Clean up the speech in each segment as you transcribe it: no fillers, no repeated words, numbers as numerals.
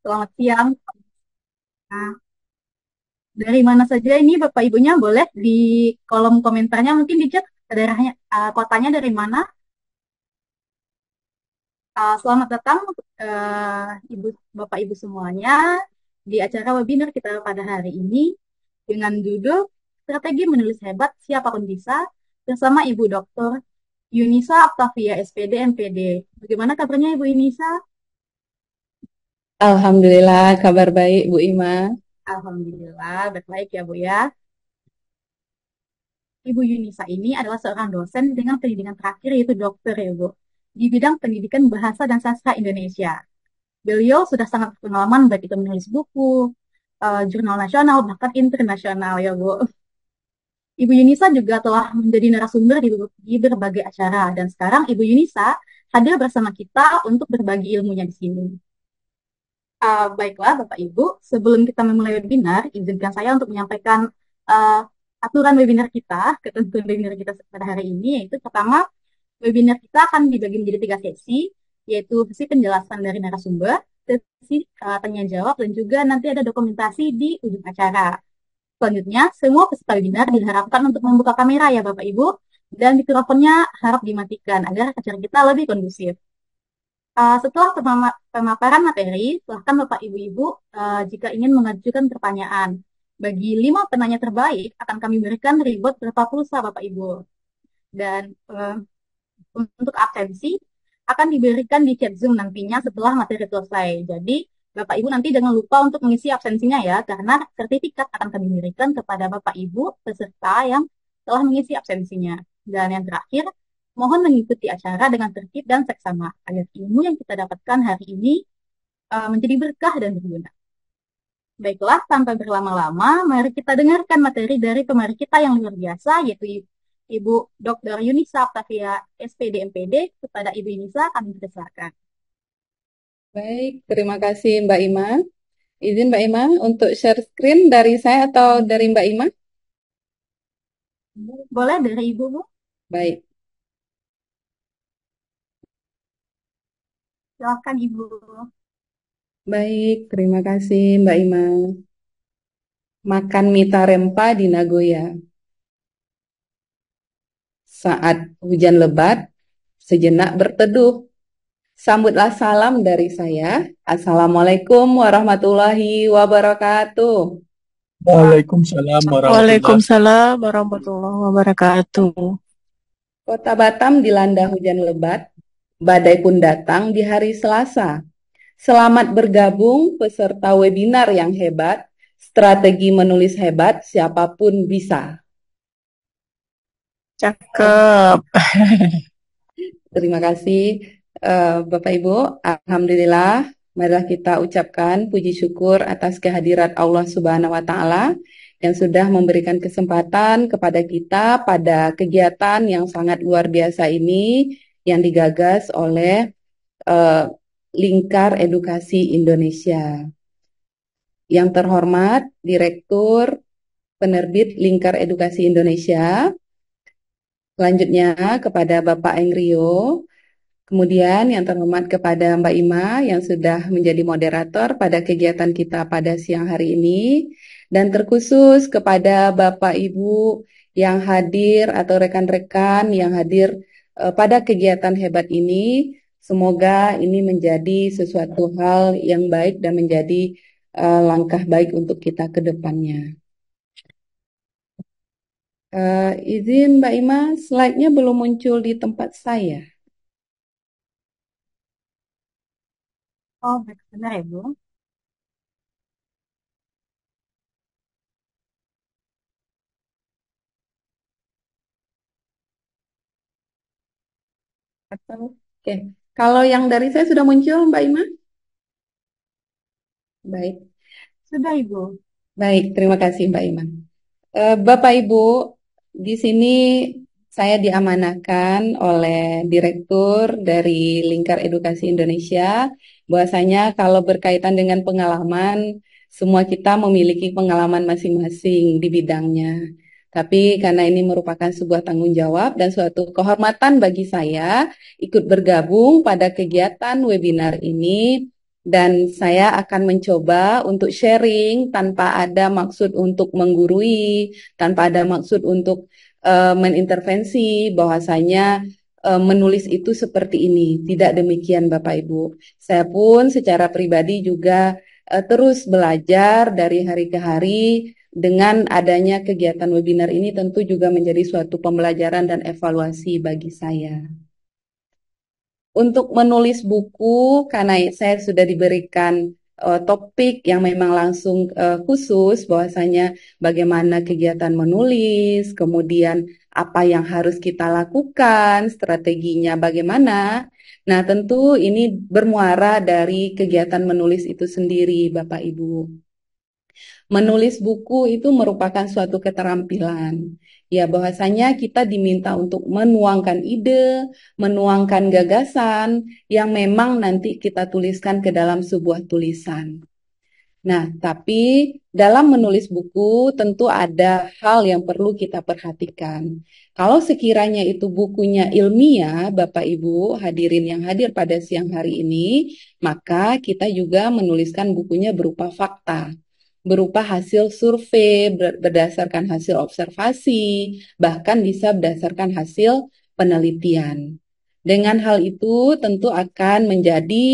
Selamat siang. Nah, dari mana saja ini Bapak Ibunya boleh di kolom komentarnya mungkin di chat daerahnya, kotanya dari mana. Selamat datang Ibu Bapak Ibu semuanya di acara webinar kita pada hari ini dengan judul Strategi Menulis Hebat Siapapun Bisa bersama Ibu Dr. Yunisa Octavia SPD MPD. Bagaimana kabarnya Ibu Yunisa? Alhamdulillah, kabar baik Bu Ima. Alhamdulillah, baik ya Bu ya. Ibu Yunisa ini adalah seorang dosen dengan pendidikan terakhir yaitu dokter ya Bu, di bidang pendidikan bahasa dan sastra Indonesia. Beliau sudah sangat berpengalaman baik itu menulis buku, jurnal nasional, bahkan internasional ya Bu. Ibu Yunisa juga telah menjadi narasumber di berbagai acara dan sekarang Ibu Yunisa hadir bersama kita untuk berbagi ilmunya di sini. Baiklah Bapak Ibu, sebelum kita memulai webinar, izinkan saya untuk menyampaikan uh, aturan webinar kita, ketentuan webinar kita pada hari ini, yaitu pertama, webinar kita akan dibagi menjadi 3 sesi, yaitu sesi penjelasan dari narasumber, sesi tanya jawab, dan juga nanti ada dokumentasi di ujung acara. Selanjutnya, semua peserta webinar diharapkan untuk membuka kamera ya Bapak Ibu, dan mikrofonnya harap dimatikan agar acara kita lebih kondusif. Setelah pemaparan materi, silahkan Bapak Ibu-Ibu jika ingin mengajukan pertanyaan. Bagi 5 penanya terbaik, akan kami berikan reward berupa pulsa Bapak Ibu. Dan untuk absensi, akan diberikan di chat Zoom nantinya setelah materi selesai. Jadi, Bapak Ibu nanti jangan lupa untuk mengisi absensinya ya, karena sertifikat akan kami berikan kepada Bapak Ibu peserta yang telah mengisi absensinya. Dan yang terakhir, mohon mengikuti acara dengan tertib dan seksama agar ilmu yang kita dapatkan hari ini menjadi berkah dan berguna. Baiklah, tanpa berlama-lama, mari kita dengarkan materi dari pemari kita yang luar biasa, yaitu Ibu Dr. Yunisa Octavia SPD MPD. Kepada Ibu Yunisa, kami persilakan. Baik, terima kasih Mbak Ima. Izin Mbak Ima untuk share screen dari saya atau dari Mbak Ima? Boleh dari Ibu, Bu? Baik, Silakan Ibu. baik, terima kasih Mbak Ima. Makan mie tarempa di Nagoya. Saat hujan lebat, sejenak berteduh. Sambutlah salam dari saya. Assalamualaikum warahmatullahi wabarakatuh. Waalaikumsalam warahmatullahi. Waalaikumsalam warahmatullahi wabarakatuh. Kota Batam dilanda hujan lebat, badai pun datang di hari Selasa. Selamat bergabung peserta webinar yang hebat, strategi menulis hebat, siapapun bisa. Cakep. Terima kasih Bapak Ibu. Alhamdulillah, marilah kita ucapkan puji syukur atas kehadirat Allah Subhanahu wa Ta'ala yang sudah memberikan kesempatan kepada kita pada kegiatan yang sangat luar biasa ini yang digagas oleh Lingkar Edukasi Indonesia. Yang terhormat Direktur Penerbit Lingkar Edukasi Indonesia. Selanjutnya kepada Bapak Engrio. Kemudian yang terhormat kepada Mbak Ima yang sudah menjadi moderator pada kegiatan kita pada siang hari ini. Dan terkhusus kepada Bapak Ibu yang hadir atau rekan-rekan yang hadir pada kegiatan hebat ini. Semoga ini menjadi sesuatu hal yang baik dan menjadi langkah baik untuk kita ke depannya. Izin Mbak Ima, slide-nya belum muncul di tempat saya. Oh, benar ya, Bu. Oke, kalau yang dari saya sudah muncul, Mbak Ima? Baik, Sudah, Ibu. baik, terima kasih Mbak Ima. Bapak Ibu, di sini saya diamanahkan oleh Direktur dari Lingkar Edukasi Indonesia, bahwasanya kalau berkaitan dengan pengalaman, semua kita memiliki pengalaman masing-masing di bidangnya. Tapi karena ini merupakan sebuah tanggung jawab dan suatu kehormatan bagi saya ikut bergabung pada kegiatan webinar ini, dan saya akan mencoba untuk sharing tanpa ada maksud untuk menggurui, tanpa ada maksud untuk menintervensi bahwasanya menulis itu seperti ini. Tidak demikian Bapak Ibu. Saya pun secara pribadi juga terus belajar dari hari ke hari. Dengan adanya kegiatan webinar ini tentu juga menjadi suatu pembelajaran dan evaluasi bagi saya. Untuk menulis buku, karena saya sudah diberikan topik yang memang langsung khusus bahwasanya bagaimana kegiatan menulis, kemudian apa yang harus kita lakukan, strateginya bagaimana. Nah, tentu ini bermuara dari kegiatan menulis itu sendiri, Bapak Ibu. Menulis buku itu merupakan suatu keterampilan. Ya, bahwasanya kita diminta untuk menuangkan ide, menuangkan gagasan yang memang nanti kita tuliskan ke dalam sebuah tulisan. Nah, tapi dalam menulis buku tentu ada hal yang perlu kita perhatikan. Kalau sekiranya itu bukunya ilmiah, Bapak Ibu hadirin yang hadir pada siang hari ini, maka kita juga menuliskan bukunya berupa fakta, berupa hasil survei, berdasarkan hasil observasi, bahkan bisa berdasarkan hasil penelitian. Dengan hal itu tentu akan menjadi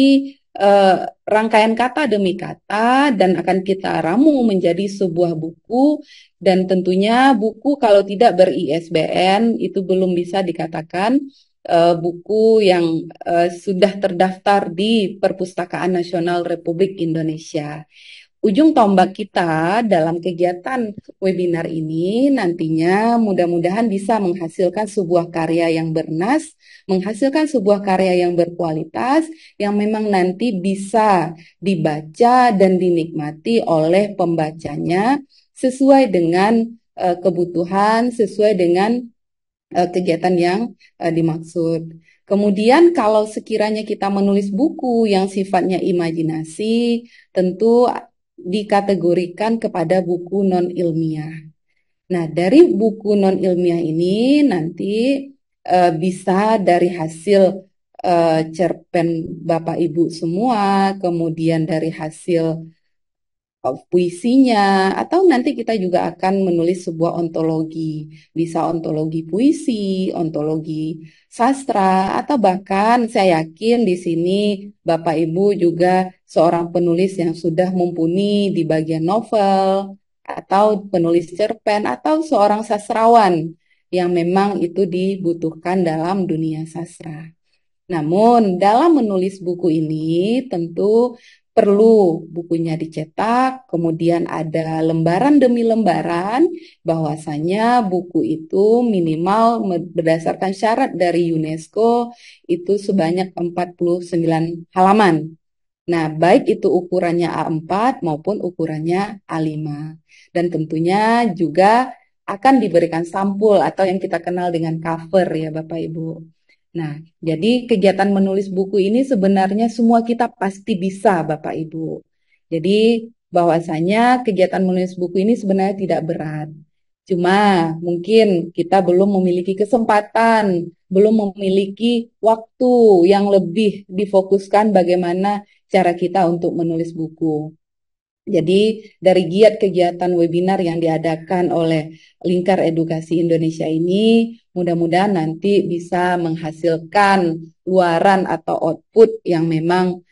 rangkaian kata demi kata dan akan kita ramu menjadi sebuah buku, dan tentunya buku kalau tidak ber-ISBN itu belum bisa dikatakan buku yang sudah terdaftar di Perpustakaan Nasional Republik Indonesia. Ujung tombak kita dalam kegiatan webinar ini nantinya mudah-mudahan bisa menghasilkan sebuah karya yang bernas, menghasilkan sebuah karya yang berkualitas, yang memang nanti bisa dibaca dan dinikmati oleh pembacanya sesuai dengan kebutuhan, sesuai dengan kegiatan yang dimaksud. Kemudian kalau sekiranya kita menulis buku yang sifatnya imajinasi, tentu dikategorikan kepada buku non-ilmiah. Nah, dari buku non-ilmiah ini nanti bisa dari hasil cerpen Bapak Ibu semua, kemudian dari hasil puisinya, atau nanti kita juga akan menulis sebuah ontologi. Bisa ontologi puisi, ontologi sastra, atau bahkan saya yakin di sini Bapak Ibu juga seorang penulis yang sudah mumpuni di bagian novel, atau penulis cerpen, atau seorang sastrawan yang memang itu dibutuhkan dalam dunia sastra. Namun dalam menulis buku ini tentu perlu bukunya dicetak, kemudian ada lembaran demi lembaran, bahwasanya buku itu minimal berdasarkan syarat dari UNESCO itu sebanyak 49 halaman. Nah, baik itu ukurannya A4 maupun ukurannya A5. Dan tentunya juga akan diberikan sampul atau yang kita kenal dengan cover ya Bapak Ibu. Nah, jadi kegiatan menulis buku ini sebenarnya semua kita pasti bisa, Bapak Ibu. Jadi bahwasanya kegiatan menulis buku ini sebenarnya tidak berat. Cuma mungkin kita belum memiliki kesempatan, belum memiliki waktu yang lebih difokuskan bagaimana cara kita untuk menulis buku. Jadi dari giat kegiatan webinar yang diadakan oleh Lingkar Edukasi Indonesia ini, mudah-mudahan nanti bisa menghasilkan luaran atau output yang memang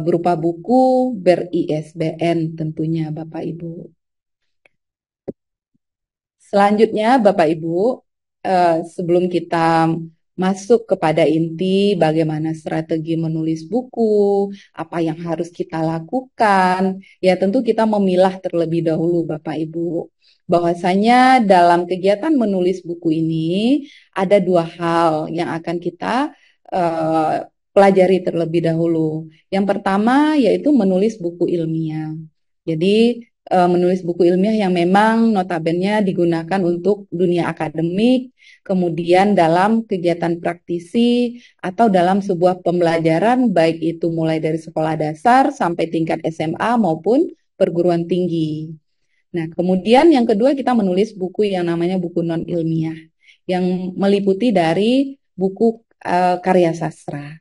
berupa buku ber-ISBN tentunya Bapak Ibu. Selanjutnya Bapak Ibu, sebelum kita masuk kepada inti bagaimana strategi menulis buku, apa yang harus kita lakukan, ya tentu kita memilah terlebih dahulu Bapak Ibu. Bahwasanya dalam kegiatan menulis buku ini ada dua hal yang akan kita pelajari terlebih dahulu. Yang pertama yaitu menulis buku ilmiah. Jadi menulis buku ilmiah yang memang notabene digunakan untuk dunia akademik, kemudian dalam kegiatan praktisi atau dalam sebuah pembelajaran baik itu mulai dari sekolah dasar sampai tingkat SMA maupun perguruan tinggi. Nah, kemudian yang kedua kita menulis buku yang namanya buku non ilmiah yang meliputi dari buku karya sastra.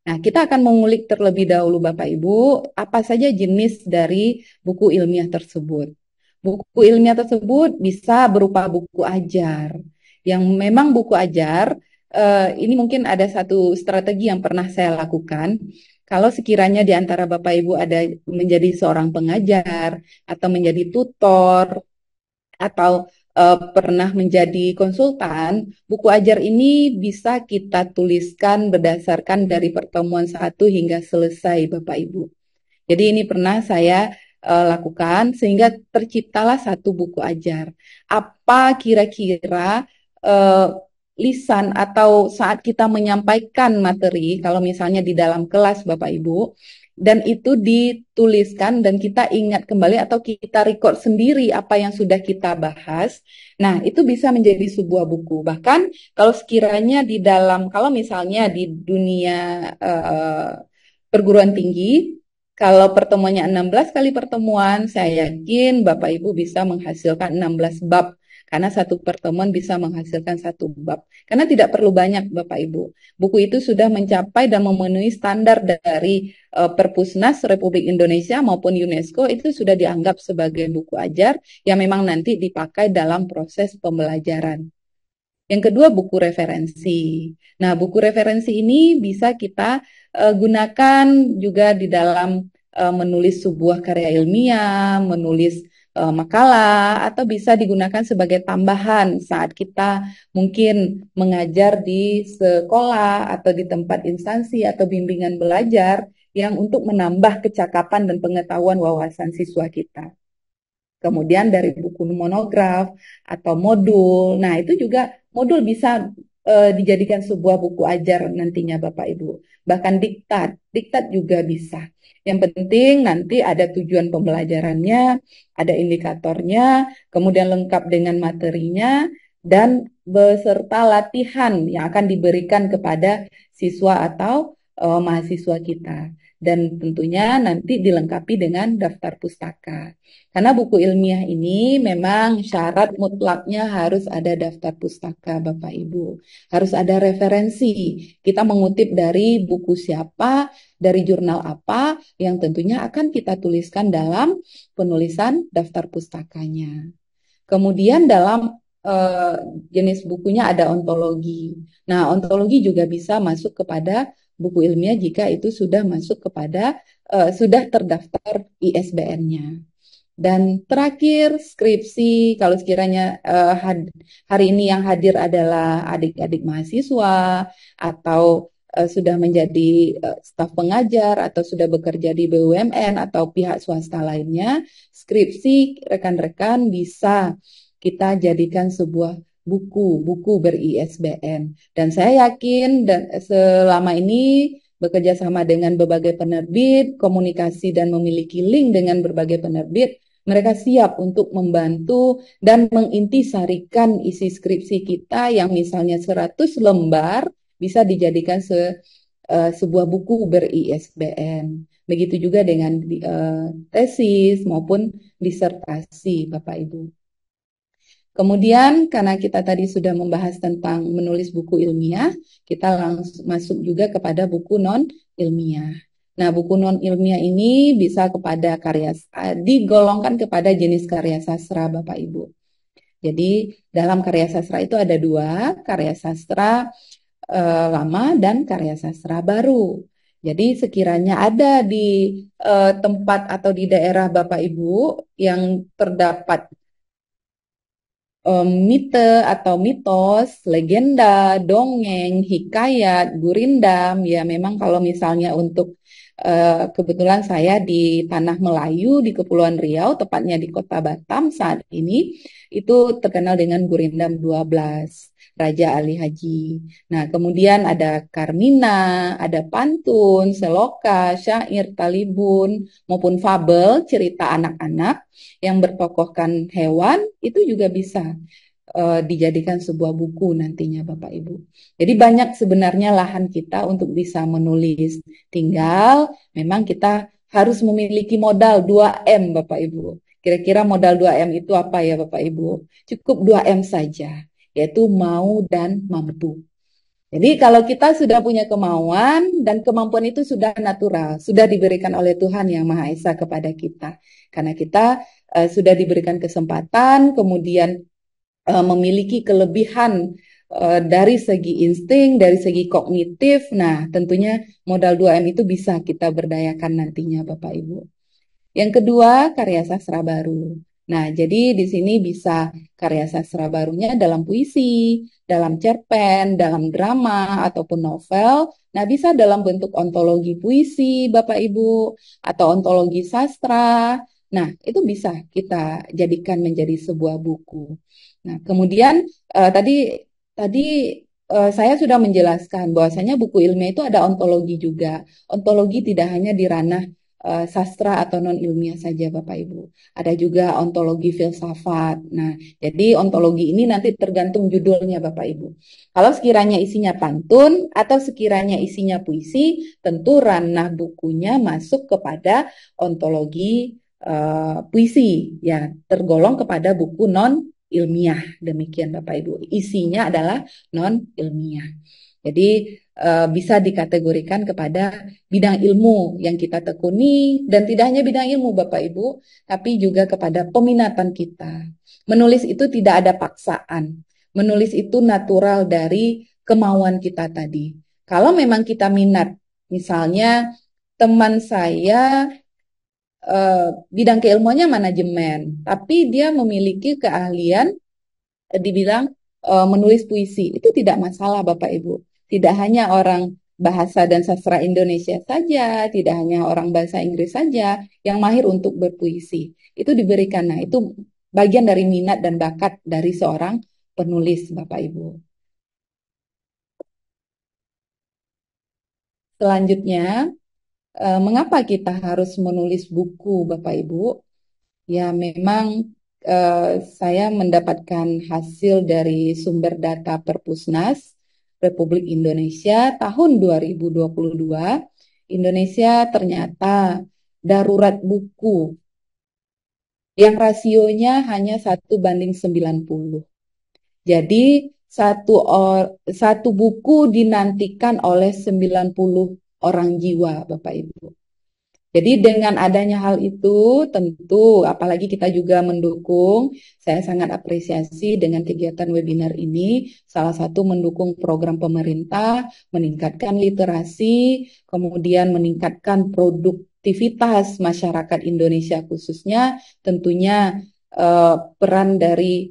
Nah, kita akan mengulik terlebih dahulu Bapak Ibu, apa saja jenis dari buku ilmiah tersebut. Buku ilmiah tersebut bisa berupa buku ajar. Yang memang buku ajar, ini mungkin ada satu strategi yang pernah saya lakukan. Kalau sekiranya di antara Bapak Ibu ada menjadi seorang pengajar, atau menjadi tutor, atau pernah menjadi konsultan, buku ajar ini bisa kita tuliskan berdasarkan dari pertemuan 1 hingga selesai, Bapak Ibu. Jadi ini pernah saya lakukan sehingga terciptalah satu buku ajar. Apa kira-kira uh, lisan atau saat kita menyampaikan materi, kalau misalnya di dalam kelas Bapak Ibu, dan itu dituliskan dan kita ingat kembali atau kita record sendiri apa yang sudah kita bahas. Nah, itu bisa menjadi sebuah buku. Bahkan kalau sekiranya di dalam, kalau misalnya di dunia perguruan tinggi, kalau pertemuannya 16 kali pertemuan, saya yakin Bapak Ibu bisa menghasilkan 16 bab. Karena satu pertemuan bisa menghasilkan satu bab. Karena tidak perlu banyak Bapak Ibu. Buku itu sudah mencapai dan memenuhi standar dari Perpusnas Republik Indonesia maupun UNESCO, itu sudah dianggap sebagai buku ajar yang memang nanti dipakai dalam proses pembelajaran. Yang kedua, buku referensi. Nah, buku referensi ini bisa kita gunakan juga di dalam menulis sebuah karya ilmiah, menulis makalah, atau bisa digunakan sebagai tambahan saat kita mungkin mengajar di sekolah atau di tempat instansi atau bimbingan belajar yang untuk menambah kecakapan dan pengetahuan wawasan siswa kita. Kemudian dari buku monograf atau modul. Nah, itu juga modul bisa dijadikan sebuah buku ajar nantinya Bapak Ibu. Bahkan diktat juga bisa. Yang penting nanti ada tujuan pembelajarannya, ada indikatornya, kemudian lengkap dengan materinya, dan beserta latihan yang akan diberikan kepada siswa atau mahasiswa kita. Dan tentunya nanti dilengkapi dengan daftar pustaka. Karena buku ilmiah ini memang syarat mutlaknya harus ada daftar pustaka, Bapak Ibu. Harus ada referensi. Kita mengutip dari buku siapa, dari jurnal apa, yang tentunya akan kita tuliskan dalam penulisan daftar pustakanya. Kemudian dalam jenis bukunya ada ontologi. Nah, ontologi juga bisa masuk kepada buku ilmiah jika itu sudah masuk kepada, sudah terdaftar ISBN-nya. Dan terakhir, skripsi, kalau sekiranya hari ini yang hadir adalah adik-adik mahasiswa atau sudah menjadi staf pengajar atau sudah bekerja di BUMN atau pihak swasta lainnya, skripsi rekan-rekan bisa kita jadikan sebuah buku ber-ISBN. Dan saya yakin dan selama ini bekerja sama dengan berbagai penerbit, komunikasi dan memiliki link dengan berbagai penerbit, mereka siap untuk membantu dan mengintisarikan isi skripsi kita yang misalnya 100 lembar bisa dijadikan sebuah buku ber-ISBN. Begitu juga dengan tesis maupun disertasi, Bapak Ibu. Kemudian karena kita tadi sudah membahas tentang menulis buku ilmiah, kita langsung masuk juga kepada buku non ilmiah. Nah, buku non ilmiah ini bisa kepada digolongkan kepada jenis karya sastra, Bapak Ibu. Jadi dalam karya sastra itu ada 2, karya sastra lama dan karya sastra baru. Jadi sekiranya ada di tempat atau di daerah Bapak Ibu yang terdapat mite atau mitos, legenda, dongeng, hikayat, gurindam, ya memang kalau misalnya untuk kebetulan saya di Tanah Melayu di Kepulauan Riau, tepatnya di Kota Batam saat ini, itu terkenal dengan Gurindam 12, Raja Ali Haji. Nah, kemudian ada Karmina, ada pantun, seloka, syair, talibun, maupun fabel, cerita anak-anak yang bertokohkan hewan, itu juga bisa dijadikan sebuah buku nantinya Bapak Ibu. Jadi banyak sebenarnya lahan kita untuk bisa menulis. Tinggal memang kita harus memiliki modal 2M Bapak Ibu. Kira-kira modal 2M itu apa ya Bapak Ibu? Cukup 2M saja, yaitu mau dan mampu. Jadi kalau kita sudah punya kemauan dan kemampuan itu sudah natural, sudah diberikan oleh Tuhan Yang Maha Esa kepada kita. Karena kita sudah diberikan kesempatan, kemudian memiliki kelebihan dari segi insting, dari segi kognitif. Nah, tentunya modal 2M itu bisa kita berdayakan nantinya Bapak Ibu. Yang kedua, karya sastra baru. Nah, jadi di sini bisa karya sastra barunya dalam puisi, dalam cerpen, dalam drama, ataupun novel. Nah, bisa dalam bentuk ontologi puisi, Bapak Ibu, atau ontologi sastra. Nah, itu bisa kita jadikan menjadi sebuah buku. Nah, kemudian tadi saya sudah menjelaskan bahwasanya buku ilmiah itu ada ontologi juga. Ontologi tidak hanya di ranah sastra atau non ilmiah saja Bapak Ibu. Ada juga ontologi filsafat. Nah, jadi ontologi ini nanti tergantung judulnya Bapak Ibu. Kalau sekiranya isinya pantun atau sekiranya isinya puisi, tentu ranah bukunya masuk kepada ontologi puisi, ya tergolong kepada buku non ilmiah. Demikian Bapak Ibu. Isinya adalah non ilmiah. Jadi bisa dikategorikan kepada bidang ilmu yang kita tekuni, dan tidak hanya bidang ilmu Bapak Ibu, tapi juga kepada peminatan kita. Menulis itu tidak ada paksaan. Menulis itu natural dari kemauan kita tadi. Kalau memang kita minat, misalnya teman saya bidang keilmuannya manajemen, tapi dia memiliki keahlian dibilang menulis puisi, itu tidak masalah Bapak Ibu. Tidak hanya orang bahasa dan sastra Indonesia saja, tidak hanya orang bahasa Inggris saja yang mahir untuk berpuisi. Itu diberikan. Nah, itu bagian dari minat dan bakat dari seorang penulis Bapak Ibu. Selanjutnya, mengapa kita harus menulis buku Bapak Ibu? Ya, memang saya mendapatkan hasil dari sumber data Perpusnas Republik Indonesia tahun 2022. Indonesia ternyata darurat buku yang rasionya hanya 1:90. Jadi satu buku dinantikan oleh 90 orang jiwa Bapak Ibu. Jadi dengan adanya hal itu, tentu apalagi kita juga mendukung, saya sangat apresiasi dengan kegiatan webinar ini, salah satu mendukung program pemerintah, meningkatkan literasi, kemudian meningkatkan produktivitas masyarakat Indonesia khususnya, tentunya peran dari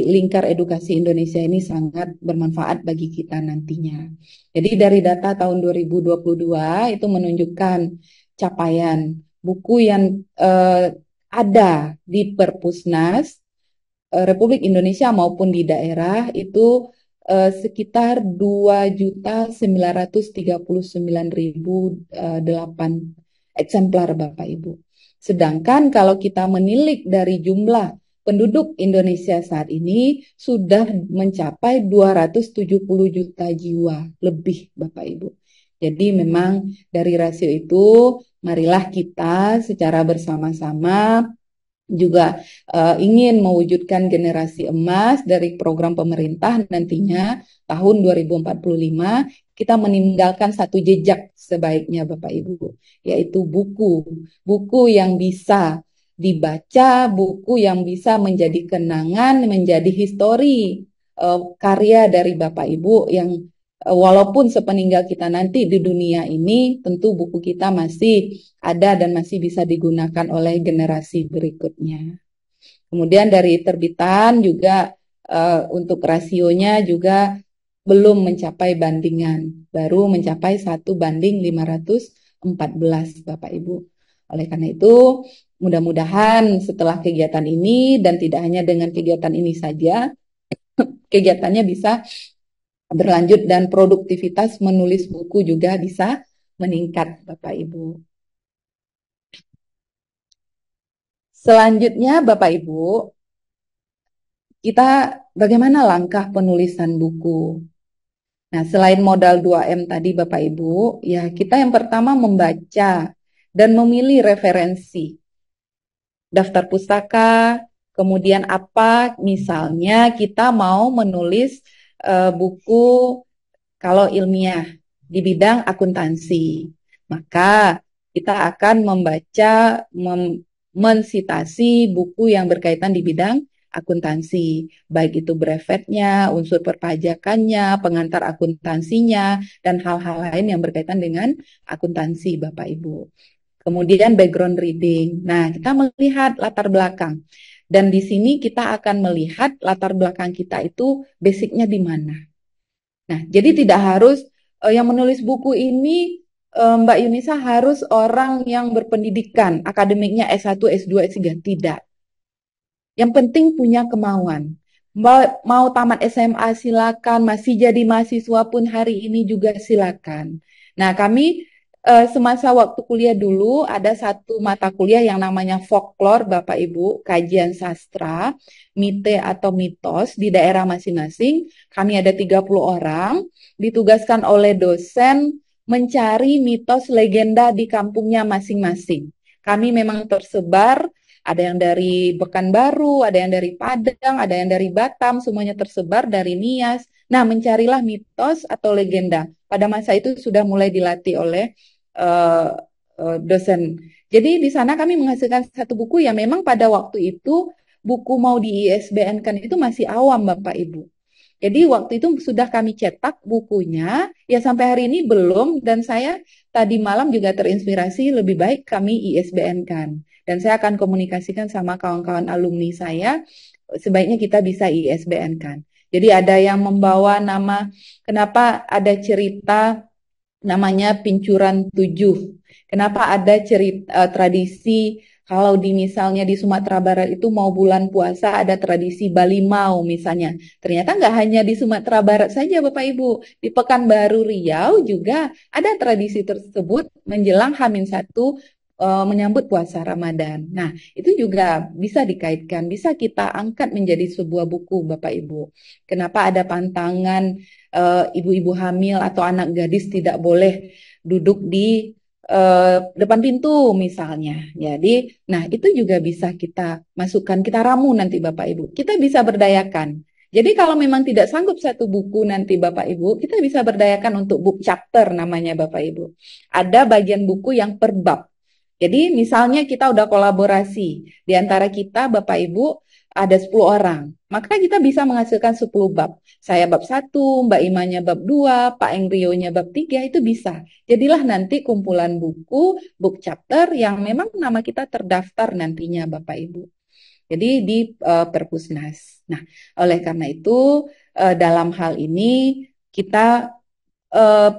Lingkar Edukasi Indonesia ini sangat bermanfaat bagi kita nantinya. Jadi dari data tahun 2022 itu menunjukkan capaian buku yang ada di Perpusnas Republik Indonesia maupun di daerah itu sekitar 2.939.008 eksemplar Bapak Ibu. Sedangkan kalau kita menilik dari jumlah penduduk Indonesia saat ini sudah mencapai 270 juta jiwa lebih Bapak Ibu. Jadi memang dari rasio itu marilah kita secara bersama-sama juga ingin mewujudkan generasi emas dari program pemerintah nantinya tahun 2045 kita meninggalkan satu jejak sebaiknya Bapak Ibu, yaitu buku yang bisa dibaca, buku yang bisa menjadi kenangan, menjadi histori karya dari Bapak Ibu yang walaupun sepeninggal kita nanti di dunia ini, tentu buku kita masih ada dan masih bisa digunakan oleh generasi berikutnya. Kemudian dari terbitan juga untuk rasionya juga belum mencapai bandingan, baru mencapai 1:514 Bapak Ibu. Oleh karena itu, mudah-mudahan setelah kegiatan ini dan tidak hanya dengan kegiatan ini saja, kegiatannya bisa berlanjut dan produktivitas menulis buku juga bisa meningkat Bapak Ibu. Selanjutnya Bapak Ibu, kita bagaimana langkah penulisan buku? Nah, selain modal 2M tadi Bapak Ibu, ya kita yang pertama membaca dan memilih referensi. daftar pustaka, kemudian apa, misalnya kita mau menulis buku kalau ilmiah di bidang akuntansi, maka kita akan membaca, mensitasi buku yang berkaitan di bidang akuntansi, baik itu brevetnya, unsur perpajakannya, pengantar akuntansinya, dan hal-hal lain yang berkaitan dengan akuntansi, Bapak Ibu. Kemudian background reading. Nah, kita melihat latar belakang. Dan di sini kita akan melihat latar belakang kita itu basicnya di mana. Nah, jadi tidak harus yang menulis buku ini Mbak Yunisa harus orang yang berpendidikan, akademiknya S1, S2, S3. Tidak. Yang penting punya kemauan. Mau tamat SMA silakan, masih jadi mahasiswa pun hari ini juga silakan. Nah, kami semasa waktu kuliah dulu ada satu mata kuliah yang namanya folklore, Bapak Ibu, kajian sastra, mite atau mitos di daerah masing-masing. Kami ada 30 orang, ditugaskan oleh dosen mencari mitos legenda di kampungnya masing-masing. Kami memang tersebar, ada yang dari Pekanbaru, ada yang dari Padang, ada yang dari Batam, semuanya tersebar dari Nias. Nah, mencarilah mitos atau legenda. Pada masa itu sudah mulai dilatih oleh dosen. Jadi di sana kami menghasilkan satu buku yang memang pada waktu itu buku mau di ISBN-kan itu masih awam, Bapak Ibu. Jadi waktu itu sudah kami cetak bukunya, ya sampai hari ini belum, dan saya tadi malam juga terinspirasi lebih baik kami ISBN-kan. Dan saya akan komunikasikan sama kawan-kawan alumni saya, sebaiknya kita bisa ISBN-kan. Jadi ada yang membawa nama, kenapa ada cerita namanya Pincuran 7. Kenapa ada cerita tradisi kalau misalnya di Sumatera Barat itu mau bulan puasa ada tradisi Balimau misalnya. Ternyata nggak hanya di Sumatera Barat saja Bapak Ibu. Di Pekanbaru Riau juga ada tradisi tersebut menjelang H-1 menyambut puasa Ramadan. Nah, itu juga bisa dikaitkan, bisa kita angkat menjadi sebuah buku Bapak Ibu. Kenapa ada pantangan ibu-ibu hamil atau anak gadis tidak boleh duduk di depan pintu misalnya. Jadi, nah itu juga bisa kita masukkan, kita ramu nanti Bapak Ibu. Kita bisa berdayakan. Jadi kalau memang tidak sanggup satu buku nanti Bapak Ibu, kita bisa berdayakan untuk book chapter namanya Bapak Ibu. Ada bagian buku yang per bab. Jadi misalnya kita udah kolaborasi, di antara kita Bapak Ibu ada 10 orang, maka kita bisa menghasilkan 10 bab. Saya bab 1, Mbak Imanya bab 2, Pak Engrionya bab 3, itu bisa. Jadilah nanti kumpulan buku, book chapter yang memang nama kita terdaftar nantinya Bapak Ibu. Jadi di Perpusnas. Nah, oleh karena itu dalam hal ini kita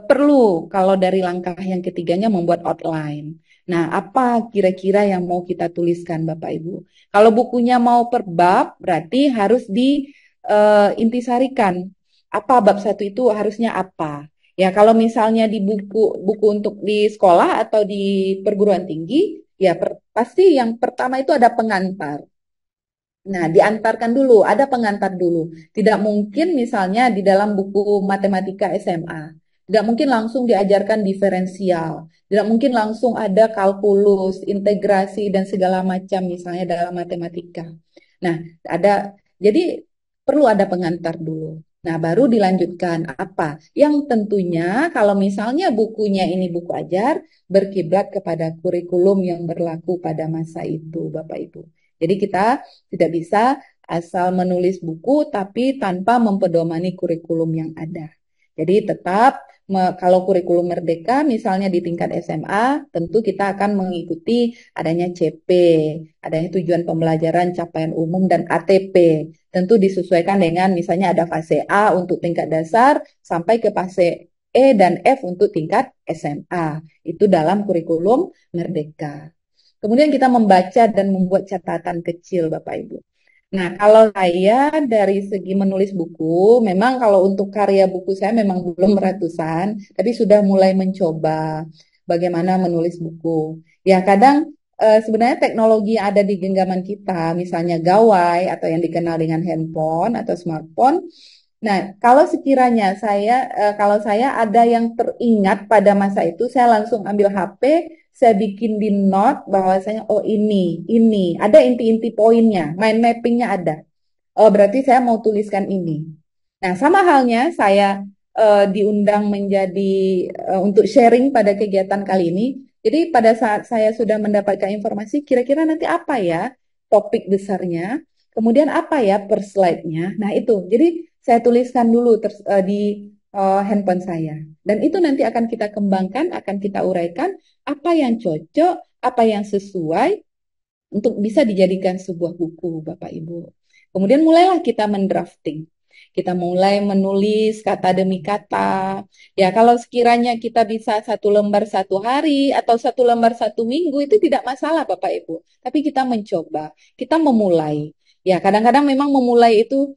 perlu kalau dari langkah yang ketiganya membuat outline. Nah, apa kira-kira yang mau kita tuliskan Bapak Ibu? Kalau bukunya mau per bab, berarti harus diintisarikan. Apa bab 1 itu harusnya apa? Ya, kalau misalnya di buku untuk di sekolah atau di perguruan tinggi, ya pasti yang pertama itu ada pengantar. Nah, diantarkan dulu, ada pengantar dulu. Tidak mungkin misalnya di dalam buku matematika SMA. Tidak mungkin langsung diajarkan diferensial. Tidak mungkin langsung ada kalkulus, integrasi, dan segala macam misalnya dalam matematika. Nah, jadi perlu ada pengantar dulu. Nah, baru dilanjutkan apa? Yang tentunya kalau misalnya bukunya ini buku ajar, berkiblat kepada kurikulum yang berlaku pada masa itu, Bapak Ibu. Jadi kita tidak bisa asal menulis buku tapi tanpa mempedomani kurikulum yang ada. Jadi tetap kalau kurikulum merdeka misalnya di tingkat SMA, tentu kita akan mengikuti adanya CP, adanya tujuan pembelajaran capaian umum dan ATP. Tentu disesuaikan dengan misalnya ada fase A untuk tingkat dasar sampai ke fase E dan F untuk tingkat SMA. Itu dalam kurikulum merdeka. Kemudian kita membaca dan membuat catatan kecil, Bapak Ibu. Nah, kalau saya dari segi menulis buku, memang kalau untuk karya buku saya memang belum ratusan, tapi sudah mulai mencoba bagaimana menulis buku. Ya, kadang sebenarnya teknologi yang ada di genggaman kita, misalnya gawai atau yang dikenal dengan handphone atau smartphone. Nah, kalau sekiranya kalau saya ada yang teringat pada masa itu, saya langsung ambil HP, saya bikin di note bahwasanya oh ini ada inti-inti poinnya, mind mappingnya ada. Oh berarti saya mau tuliskan ini. Nah sama halnya saya diundang menjadi untuk sharing pada kegiatan kali ini. Jadi pada saat saya sudah mendapatkan informasi, kira-kira nanti apa ya topik besarnya, kemudian apa ya per slide-nya. Nah itu, jadi saya tuliskan dulu di handphone saya. Dan itu nanti akan kita kembangkan, akan kita uraikan apa yang cocok, apa yang sesuai untuk bisa dijadikan sebuah buku, Bapak Ibu. Kemudian mulailah kita mendrafting. Kita mulai menulis kata demi kata. Ya, kalau sekiranya kita bisa 1 lembar 1 hari atau 1 lembar 1 minggu itu tidak masalah, Bapak Ibu. Tapi kita mencoba, kita memulai. Ya, kadang-kadang memang memulai itu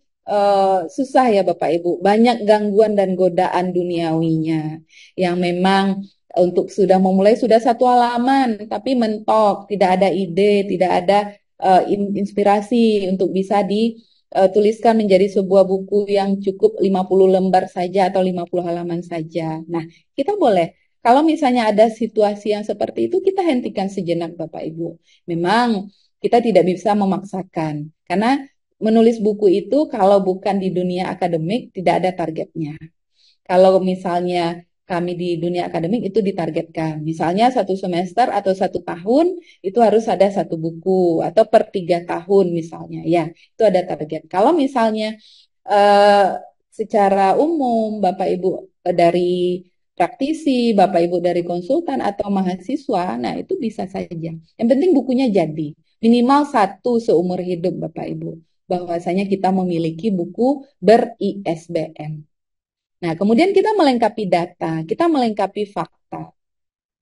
susah ya, Bapak Ibu. Banyak gangguan dan godaan duniawinya yang memang untuk sudah memulai sudah 1 halaman, tapi mentok, tidak ada ide, tidak ada inspirasi untuk bisa dituliskan menjadi sebuah buku yang cukup 50 lembar saja atau 50 halaman saja. Nah, kita boleh, kalau misalnya ada situasi yang seperti itu, kita hentikan sejenak Bapak Ibu. Memang kita tidak bisa memaksakan, karena menulis buku itu kalau bukan di dunia akademik tidak ada targetnya. Kalau misalnya kami di dunia akademik itu ditargetkan. Misalnya 1 semester atau 1 tahun itu harus ada 1 buku atau per 3 tahun misalnya. Ya, itu ada target. Kalau misalnya eh, secara umum Bapak Ibu dari praktisi, Bapak Ibu dari konsultan atau mahasiswa, nah itu bisa saja. Yang penting bukunya jadi. Minimal 1 seumur hidup Bapak Ibu. Bahwasanya kita memiliki buku ber-ISBN. Nah, kemudian kita melengkapi data, kita melengkapi fakta.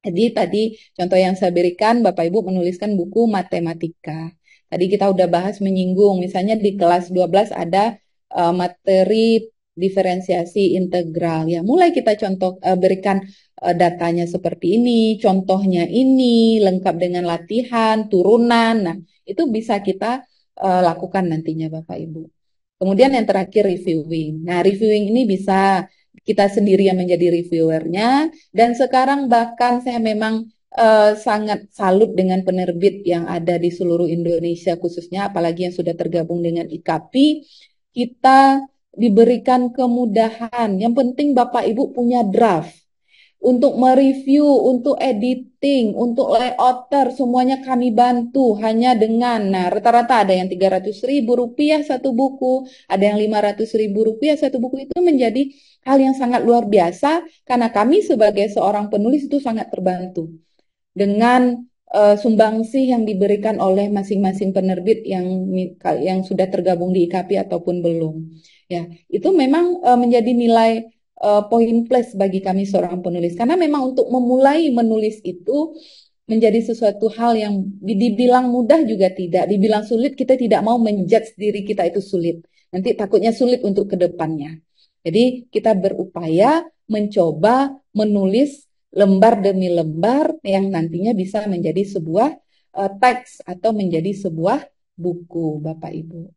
Jadi tadi contoh yang saya berikan, Bapak Ibu menuliskan buku matematika. Tadi kita udah bahas menyinggung, misalnya di kelas 12 ada materi diferensiasi integral. Ya, mulai kita berikan datanya seperti ini, contohnya ini, lengkap dengan latihan, turunan. Nah, itu bisa kita lakukan nantinya Bapak Ibu. Kemudian yang terakhir reviewing. Nah, reviewing ini bisa kita sendiri yang menjadi reviewernya. Dan sekarang bahkan saya memang sangat salut dengan penerbit yang ada di seluruh Indonesia khususnya, apalagi yang sudah tergabung dengan IKAPI. Kita diberikan kemudahan. Yang penting Bapak Ibu punya draft. Untuk mereview, untuk editing, untuk layouter, semuanya kami bantu hanya dengan, nah rata-rata ada yang 300.000 rupiah 1 buku, ada yang 500.000 rupiah 1 buku, itu menjadi hal yang sangat luar biasa karena kami sebagai seorang penulis itu sangat terbantu dengan sumbangsih yang diberikan oleh masing-masing penerbit yang sudah tergabung di IKAPI ataupun belum. Ya, itu memang menjadi nilai poin plus bagi kami seorang penulis karena memang untuk memulai menulis itu menjadi sesuatu hal yang dibilang mudah juga tidak, dibilang sulit kita tidak mau menjudge diri kita itu sulit. Nanti takutnya sulit untuk kedepannya. Jadi kita berupaya mencoba menulis lembar demi lembar yang nantinya bisa menjadi sebuah teks atau menjadi sebuah buku, Bapak Ibu.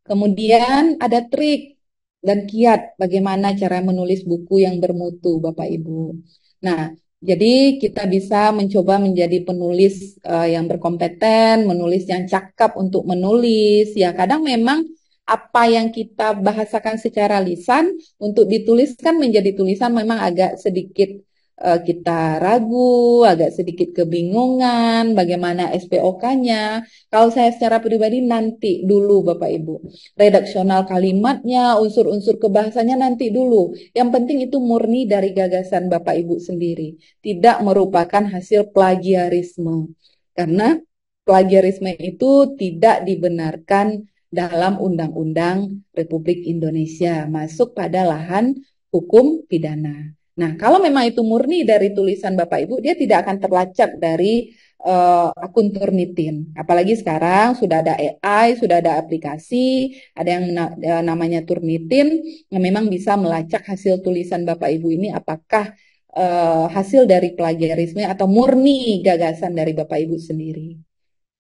Kemudian ada trik dan kiat bagaimana cara menulis buku yang bermutu, Bapak Ibu. Nah, jadi kita bisa mencoba menjadi penulis yang berkompeten, menulis yang cakap untuk menulis. Ya, kadang memang apa yang kita bahasakan secara lisan untuk dituliskan menjadi tulisan memang agak sedikit kita ragu, agak sedikit kebingungan bagaimana SPOK-nya. Kalau saya secara pribadi nanti dulu Bapak Ibu. Redaksional kalimatnya, unsur-unsur kebahasanya nanti dulu. Yang penting itu murni dari gagasan Bapak Ibu sendiri. Tidak merupakan hasil plagiarisme. Karena plagiarisme itu tidak dibenarkan dalam Undang-Undang Republik Indonesia. Masuk pada lahan hukum pidana. Nah, kalau memang itu murni dari tulisan Bapak Ibu, dia tidak akan terlacak dari akun Turnitin. Apalagi sekarang sudah ada AI, sudah ada aplikasi, ada yang namanya Turnitin, yang memang bisa melacak hasil tulisan Bapak Ibu ini apakah hasil dari plagiarisme atau murni gagasan dari Bapak Ibu sendiri.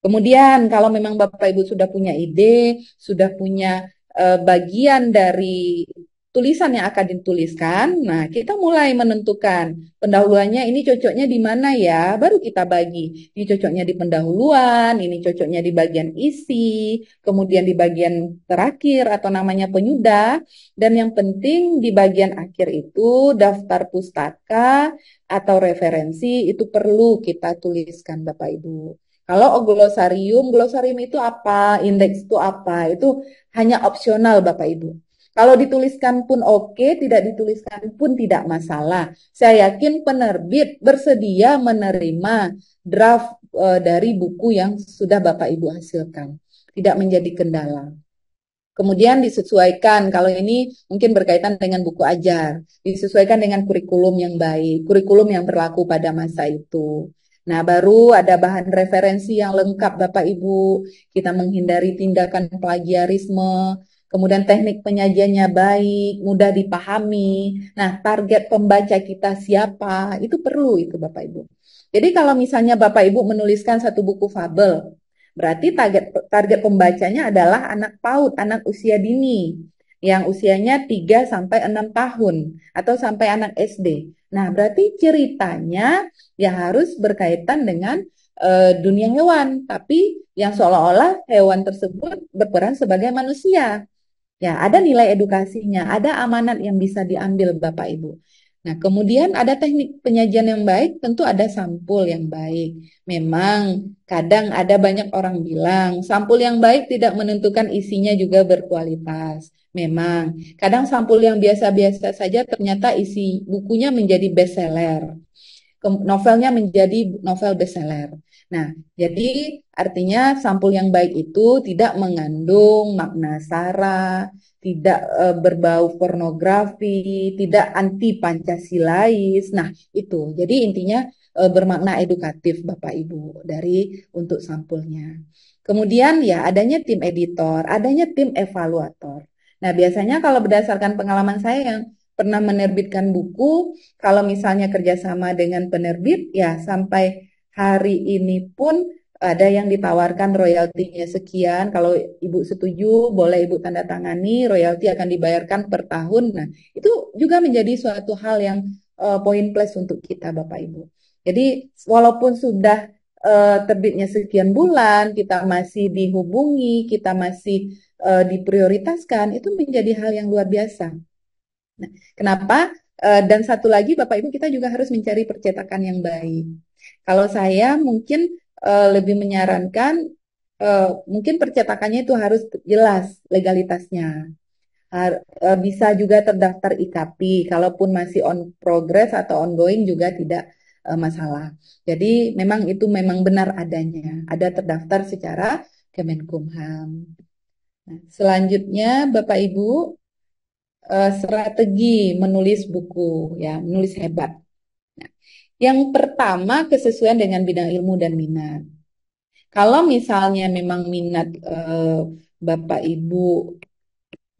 Kemudian kalau memang Bapak Ibu sudah punya ide, sudah punya bagian dari tulisan yang akan dituliskan, nah kita mulai menentukan pendahuluannya ini cocoknya di mana ya, baru kita bagi. Ini cocoknya di pendahuluan, ini cocoknya di bagian isi, kemudian di bagian terakhir atau namanya penyudah, dan yang penting di bagian akhir itu daftar pustaka atau referensi itu perlu kita tuliskan Bapak Ibu. Kalau glosarium, glosarium itu apa, indeks itu apa, itu hanya opsional Bapak Ibu. Kalau dituliskan pun oke, tidak dituliskan pun tidak masalah. Saya yakin penerbit bersedia menerima draft dari buku yang sudah Bapak Ibu hasilkan. Tidak menjadi kendala. Kemudian disesuaikan, kalau ini mungkin berkaitan dengan buku ajar, disesuaikan dengan kurikulum yang baik, kurikulum yang berlaku pada masa itu. Nah, baru ada bahan referensi yang lengkap Bapak Ibu, kita menghindari tindakan plagiarisme, kemudian teknik penyajiannya baik, mudah dipahami. Nah, target pembaca kita siapa, itu perlu itu Bapak Ibu. Jadi kalau misalnya Bapak Ibu menuliskan satu buku fabel, berarti target pembacanya adalah anak PAUD, anak usia dini, yang usianya 3 sampai 6 tahun atau sampai anak SD. Nah, berarti ceritanya ya harus berkaitan dengan dunia hewan, tapi yang seolah-olah hewan tersebut berperan sebagai manusia. Ya, ada nilai edukasinya, ada amanat yang bisa diambil Bapak Ibu. Nah, kemudian ada teknik penyajian yang baik, tentu ada sampul yang baik. Memang kadang ada banyak orang bilang, sampul yang baik tidak menentukan isinya juga berkualitas. Memang, kadang sampul yang biasa-biasa saja ternyata isi bukunya menjadi bestseller. Novelnya menjadi novel bestseller. Nah, jadi artinya sampul yang baik itu tidak mengandung makna sara, tidak berbau pornografi, tidak anti Pancasilais. Nah, itu. Jadi intinya bermakna edukatif Bapak Ibu dari untuk sampulnya. Kemudian ya adanya tim editor, adanya tim evaluator. Nah, biasanya kalau berdasarkan pengalaman saya yang pernah menerbitkan buku, kalau misalnya kerjasama dengan penerbit, ya sampai hari ini pun ada yang ditawarkan royaltinya sekian. Kalau Ibu setuju, boleh Ibu tanda tangani, royalti akan dibayarkan per tahun. Nah, itu juga menjadi suatu hal yang poin plus untuk kita, Bapak Ibu. Jadi, walaupun sudah terbitnya sekian bulan, kita masih dihubungi, kita masih diprioritaskan, itu menjadi hal yang luar biasa. Nah, kenapa? Dan satu lagi, Bapak Ibu, kita juga harus mencari percetakan yang baik. Kalau saya mungkin lebih menyarankan, mungkin percetakannya itu harus jelas legalitasnya. Bisa juga terdaftar IKAPI, kalaupun masih on progress atau ongoing juga tidak masalah. Jadi memang itu memang benar adanya, ada terdaftar secara Kemenkumham. Nah, selanjutnya, Bapak Ibu, strategi menulis buku, ya, menulis hebat. Nah, yang pertama kesesuaian dengan bidang ilmu dan minat. Kalau misalnya memang minat Bapak Ibu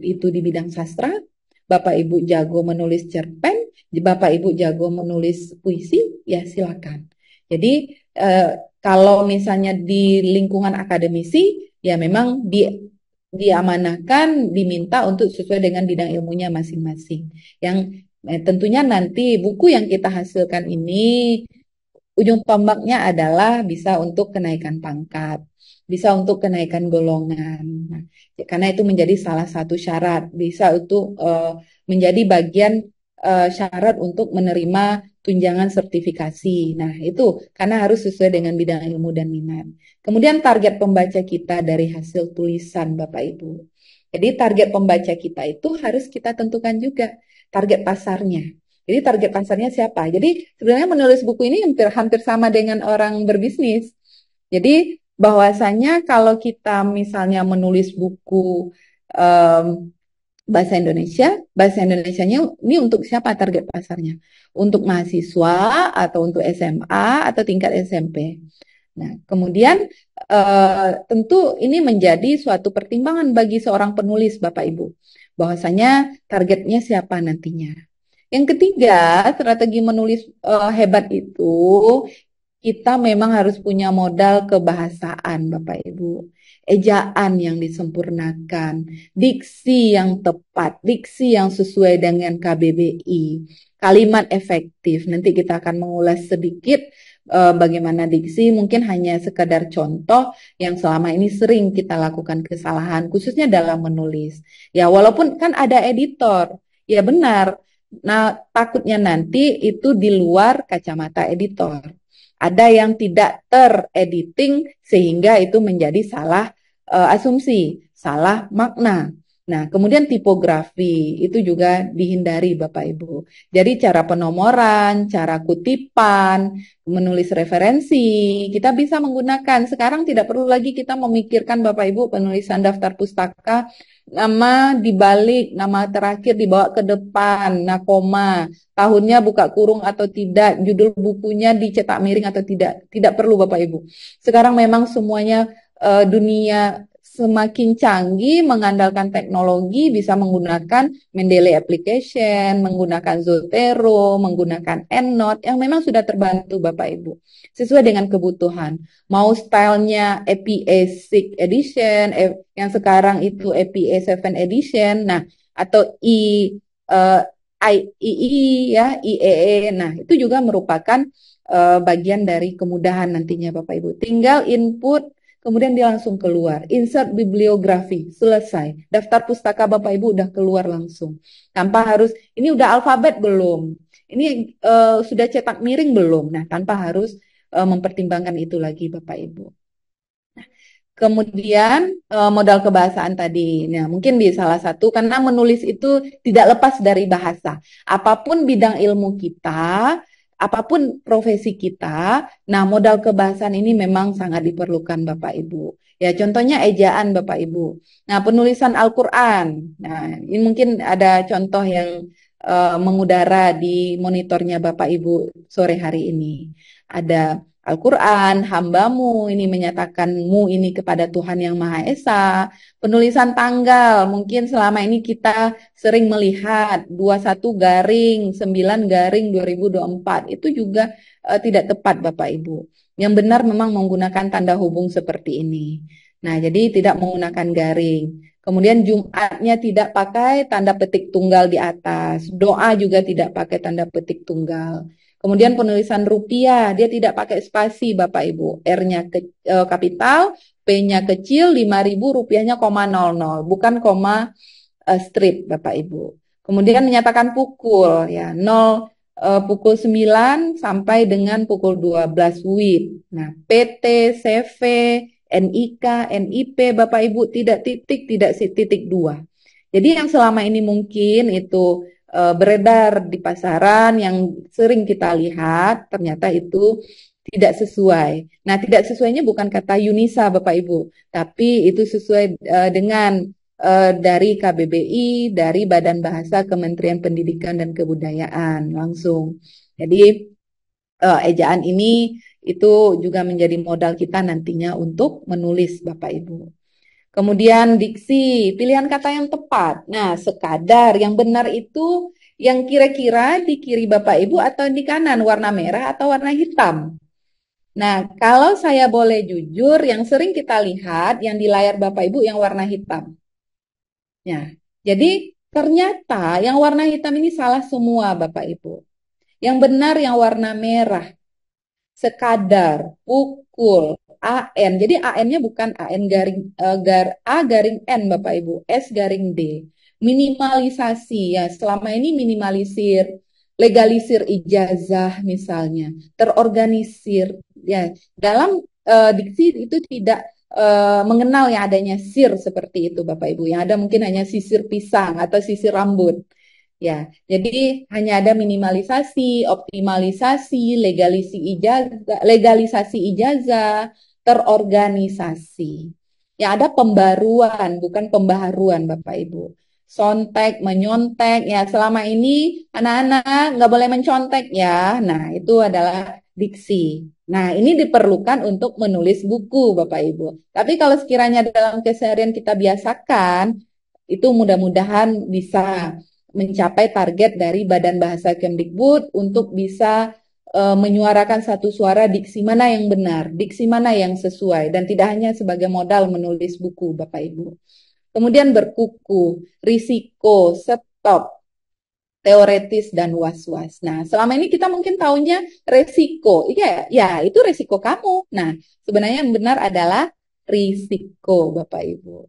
itu di bidang sastra, Bapak Ibu jago menulis cerpen, Bapak Ibu jago menulis puisi, ya silakan. Jadi kalau misalnya di lingkungan akademisi, ya memang diamanahkan, diminta untuk sesuai dengan bidang ilmunya masing-masing. Yang tentunya nanti buku yang kita hasilkan ini ujung tombaknya adalah bisa untuk kenaikan pangkat, bisa untuk kenaikan golongan. Nah, karena itu menjadi salah satu syarat, bisa untuk menjadi bagian syarat untuk menerima tunjangan sertifikasi. Nah, itu karena harus sesuai dengan bidang ilmu dan minat. Kemudian target pembaca kita dari hasil tulisan Bapak Ibu. Jadi target pembaca kita itu harus kita tentukan juga target pasarnya. Jadi target pasarnya siapa? Jadi sebenarnya menulis buku ini hampir sama dengan orang berbisnis. Jadi bahwasanya kalau kita misalnya menulis buku bahasa Indonesianya ini untuk siapa target pasarnya? Untuk mahasiswa atau untuk SMA atau tingkat SMP. Nah, kemudian tentu ini menjadi suatu pertimbangan bagi seorang penulis Bapak Ibu. Bahwasanya targetnya siapa nantinya. Yang ketiga, strategi menulis hebat itu kita memang harus punya modal kebahasaan Bapak Ibu. ejaan yang disempurnakan, diksi yang tepat, diksi yang sesuai dengan KBBI, kalimat efektif. Nanti kita akan mengulas sedikit bagaimana diksi, mungkin hanya sekedar contoh yang selama ini sering kita lakukan kesalahan, khususnya dalam menulis. Ya, walaupun kan ada editor, ya benar. Nah, takutnya nanti itu di luar kacamata editor. Ada yang tidak terediting sehingga itu menjadi salah asumsi, salah makna. Nah, kemudian tipografi itu juga dihindari Bapak Ibu. Jadi cara penomoran, cara kutipan, menulis referensi, kita bisa menggunakan. Sekarang tidak perlu lagi kita memikirkan Bapak Ibu penulisan daftar pustaka, nama dibalik, nama terakhir dibawa ke depan, nah koma, tahunnya buka kurung atau tidak, judul bukunya dicetak miring atau tidak. Tidak perlu Bapak Ibu. Sekarang memang semuanya dunia semakin canggih, mengandalkan teknologi, bisa menggunakan Mendeley application, menggunakan Zotero, menggunakan EndNote, yang memang sudah terbantu Bapak Ibu, sesuai dengan kebutuhan. Mau stylenya APA 6 edition, yang sekarang itu APA 7 edition, nah, atau IEE, ya, IEE, nah, itu juga merupakan bagian dari kemudahan nantinya Bapak Ibu. Tinggal input, kemudian dia langsung keluar. Insert bibliografi, selesai. Daftar pustaka Bapak Ibu udah keluar langsung. Tanpa harus, ini udah alfabet belum? Ini sudah cetak miring belum? Nah, tanpa harus mempertimbangkan itu lagi Bapak Ibu. Nah, kemudian modal kebahasaan tadi. Nah, mungkin di salah satu, karena menulis itu tidak lepas dari bahasa. Apapun bidang ilmu kita, apapun profesi kita, nah modal kebahasaan ini memang sangat diperlukan Bapak Ibu. Ya, contohnya ejaan Bapak Ibu. Nah, penulisan Al-Qur'an. Nah, ini mungkin ada contoh yang mengudara di monitornya Bapak Ibu sore hari ini. Ada Al-Quran, hambamu, ini menyatakanmu ini kepada Tuhan Yang Maha Esa. Penulisan tanggal, mungkin selama ini kita sering melihat 21 garing 9 garing 2024. Itu juga tidak tepat Bapak Ibu. Yang benar memang menggunakan tanda hubung seperti ini. Nah, jadi tidak menggunakan garing. Kemudian Jumatnya tidak pakai tanda petik tunggal di atas. Doa juga tidak pakai tanda petik tunggal. Kemudian penulisan rupiah, dia tidak pakai spasi Bapak Ibu. R-nya kapital, P-nya kecil, 5.000, rupiahnya koma 00, bukan koma strip Bapak Ibu. Kemudian menyatakan pukul, ya 0 pukul 9 sampai dengan pukul 12 WIB. Nah, PT, CV, NIK, NIP Bapak Ibu tidak titik, tidak titik 2. Jadi yang selama ini mungkin itu beredar di pasaran yang sering kita lihat ternyata itu tidak sesuai. Nah, tidak sesuainya bukan kata Yunisa Bapak Ibu, tapi itu sesuai dengan dari KBBI, dari Badan Bahasa Kementerian Pendidikan dan Kebudayaan langsung. Jadi ejaan ini itu juga menjadi modal kita nantinya untuk menulis Bapak Ibu. Kemudian diksi, pilihan kata yang tepat. Nah, sekadar yang benar itu yang kira-kira di kiri Bapak Ibu atau di kanan, warna merah atau warna hitam. Nah, kalau saya boleh jujur, yang sering kita lihat yang di layar Bapak Ibu yang warna hitam. Ya, jadi ternyata yang warna hitam ini salah semua Bapak Ibu. Yang benar yang warna merah. Sekadar, pukul, AN. Jadi AN-nya bukan AN garing A garing N Bapak Ibu, S garing D. Minimalisasi ya, selama ini minimalisir, legalisir ijazah misalnya, terorganisir ya. Dalam diksi itu tidak mengenal yang adanya sir seperti itu Bapak Ibu. Yang ada mungkin hanya sisir pisang atau sisir rambut. Ya, jadi hanya ada minimalisasi, optimalisasi, legalisasi ijazah, terorganisasi. Ya, ada pembaruan, bukan pembaharuan, Bapak Ibu. Sontek, menyontek, ya selama ini anak-anak nggak boleh mencontek ya. Nah, itu adalah diksi. Nah, ini diperlukan untuk menulis buku, Bapak Ibu. Tapi kalau sekiranya dalam keseharian kita biasakan, itu mudah-mudahan bisa mencapai target dari Badan Bahasa Kemdikbud untuk bisa menyuarakan satu suara diksi mana yang benar, diksi mana yang sesuai, dan tidak hanya sebagai modal menulis buku, Bapak Ibu. Kemudian berkuku, risiko, stop, teoretis, dan was-was. Nah, selama ini kita mungkin taunya resiko. Iya, ya itu resiko kamu. Nah, sebenarnya yang benar adalah risiko, Bapak Ibu.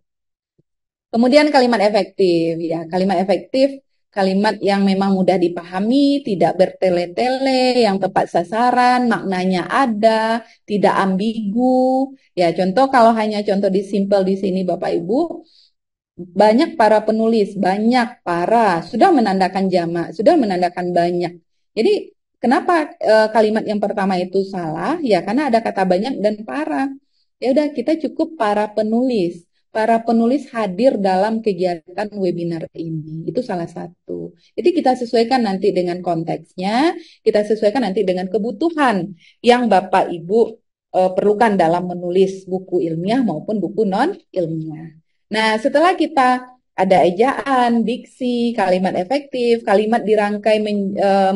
Kemudian kalimat efektif, ya kalimat efektif, kalimat yang memang mudah dipahami, tidak bertele-tele, yang tepat sasaran, maknanya ada, tidak ambigu. Ya contoh kalau hanya contoh di simple di sini Bapak Ibu, banyak para penulis, banyak para sudah menandakan jamak, sudah menandakan banyak. Jadi kenapa kalimat yang pertama itu salah? Ya karena ada kata banyak dan para. Ya udah kita cukup para penulis. Para penulis hadir dalam kegiatan webinar ini. Itu salah satu. Jadi kita sesuaikan nanti dengan konteksnya, kita sesuaikan nanti dengan kebutuhan yang Bapak Ibu perlukan dalam menulis buku ilmiah maupun buku non ilmiah. Nah, setelah kita ada ejaan, diksi, kalimat efektif, kalimat dirangkai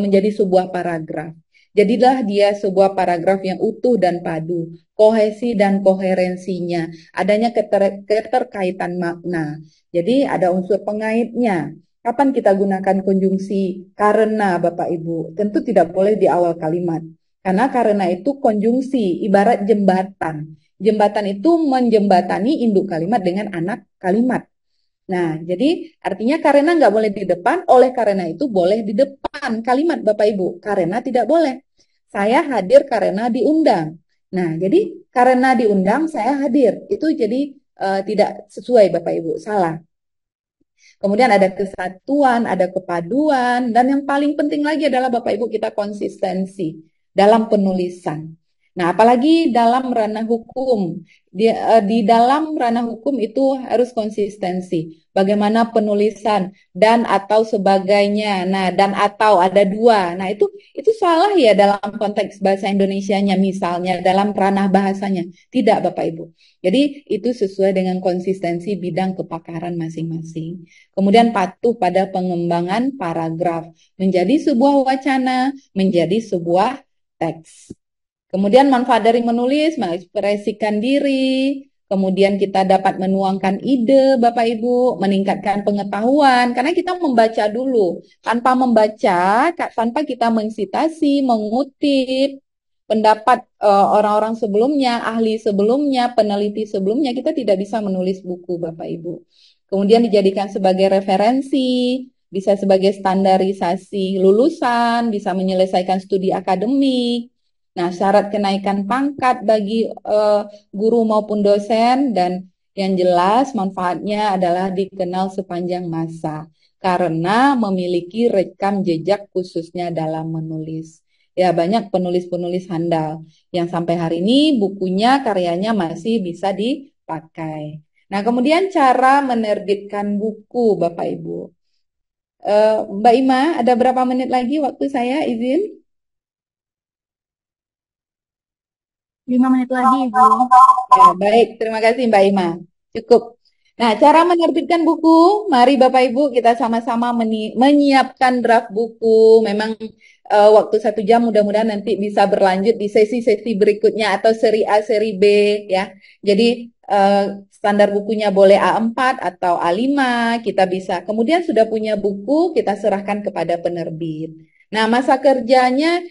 menjadi sebuah paragraf. Jadilah dia sebuah paragraf yang utuh dan padu, kohesi dan koherensinya, adanya keterkaitan makna. Jadi ada unsur pengaitnya. Kapan kita gunakan konjungsi karena, Bapak Ibu? Tentu tidak boleh di awal kalimat. Karena itu konjungsi, ibarat jembatan. Jembatan itu menjembatani induk kalimat dengan anak kalimat. Nah, jadi artinya karena nggak boleh di depan, oleh karena itu boleh di depan kalimat Bapak Ibu. Karena tidak boleh. Saya hadir karena diundang. Nah, jadi karena diundang saya hadir. Itu jadi tidak sesuai Bapak Ibu, salah. Kemudian ada kesatuan, ada kepaduan, dan yang paling penting lagi adalah Bapak Ibu kita konsistensi dalam penulisan. Nah, apalagi dalam ranah hukum. Di dalam ranah hukum itu harus konsistensi. Bagaimana penulisan dan atau sebagainya. Nah, dan atau ada dua. Nah, itu salah ya dalam konteks bahasa Indonesianya misalnya dalam ranah bahasanya. Tidak, Bapak Ibu. Jadi itu sesuai dengan konsistensi bidang kepakaran masing-masing. Kemudian patuh pada pengembangan paragraf. Menjadi sebuah wacana, menjadi sebuah teks. Kemudian manfaat dari menulis, mengekspresikan diri, kemudian kita dapat menuangkan ide, Bapak Ibu, meningkatkan pengetahuan, karena kita membaca dulu. Tanpa membaca, tanpa kita mensitasi, mengutip pendapat orang-orang sebelumnya, ahli sebelumnya, peneliti sebelumnya, kita tidak bisa menulis buku, Bapak Ibu. Kemudian dijadikan sebagai referensi, bisa sebagai standarisasi lulusan, bisa menyelesaikan studi akademik. Nah, syarat kenaikan pangkat bagi guru maupun dosen dan yang jelas manfaatnya adalah dikenal sepanjang masa karena memiliki rekam jejak khususnya dalam menulis. Ya, banyak penulis-penulis handal yang sampai hari ini bukunya, karyanya masih bisa dipakai. Nah, kemudian cara menerbitkan buku, Bapak Ibu. Mbak Ima, ada berapa menit lagi waktu saya izin? 5 menit lagi, Ibu. Ya, baik, terima kasih Mbak Ima. Cukup. Nah, cara menerbitkan buku, mari Bapak Ibu kita sama-sama menyiapkan draft buku. Memang waktu 1 jam mudah-mudahan nanti bisa berlanjut di sesi-sesi berikutnya atau seri A, seri B ya. Jadi standar bukunya boleh A4 atau A5, kita bisa. Kemudian sudah punya buku, kita serahkan kepada penerbit. Nah, masa kerjanya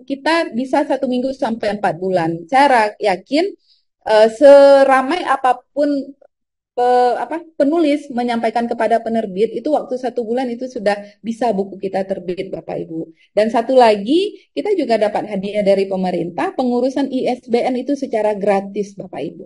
kita bisa 1 minggu sampai 4 bulan. Saya yakin seramai apapun penulis menyampaikan kepada penerbit itu waktu 1 bulan itu sudah bisa buku kita terbit Bapak Ibu. Dan satu lagi kita juga dapat hadiah dari pemerintah pengurusan ISBN itu secara gratis Bapak Ibu.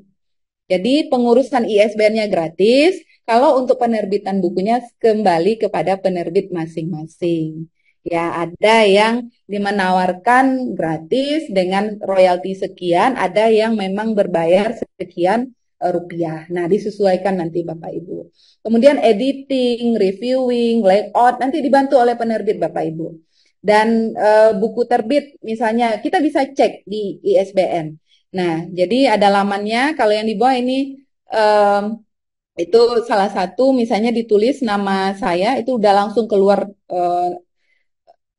Jadi pengurusan ISBN-nya gratis, kalau untuk penerbitan bukunya kembali kepada penerbit masing-masing. Ya, ada yang menawarkan gratis dengan royalti sekian, ada yang memang berbayar sekian rupiah. Nah, disesuaikan nanti Bapak Ibu. Kemudian editing, reviewing, layout nanti dibantu oleh penerbit Bapak Ibu. Dan buku terbit misalnya kita bisa cek di ISBN. Nah, jadi ada lamannya. Kalau yang di bawah ini itu salah satu misalnya ditulis nama saya itu udah langsung keluar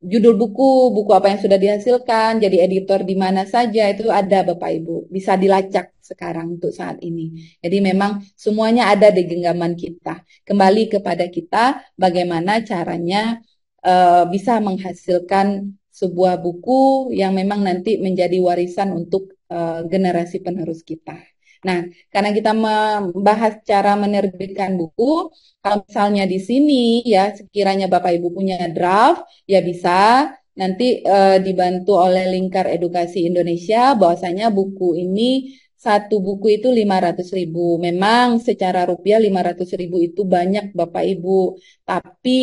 judul buku apa yang sudah dihasilkan, jadi editor di mana saja itu ada Bapak Ibu. Bisa dilacak sekarang untuk saat ini. Jadi memang semuanya ada di genggaman kita. Kembali kepada kita bagaimana caranya bisa menghasilkan sebuah buku yang memang nanti menjadi warisan untuk generasi penerus kita. Nah, karena kita membahas cara menerbitkan buku, kalau misalnya di sini ya sekiranya Bapak Ibu punya draft, ya bisa nanti dibantu oleh Lingkar Edukasi Indonesia bahwasanya buku ini satu buku itu 500.000. Memang secara rupiah 500.000 itu banyak Bapak Ibu, tapi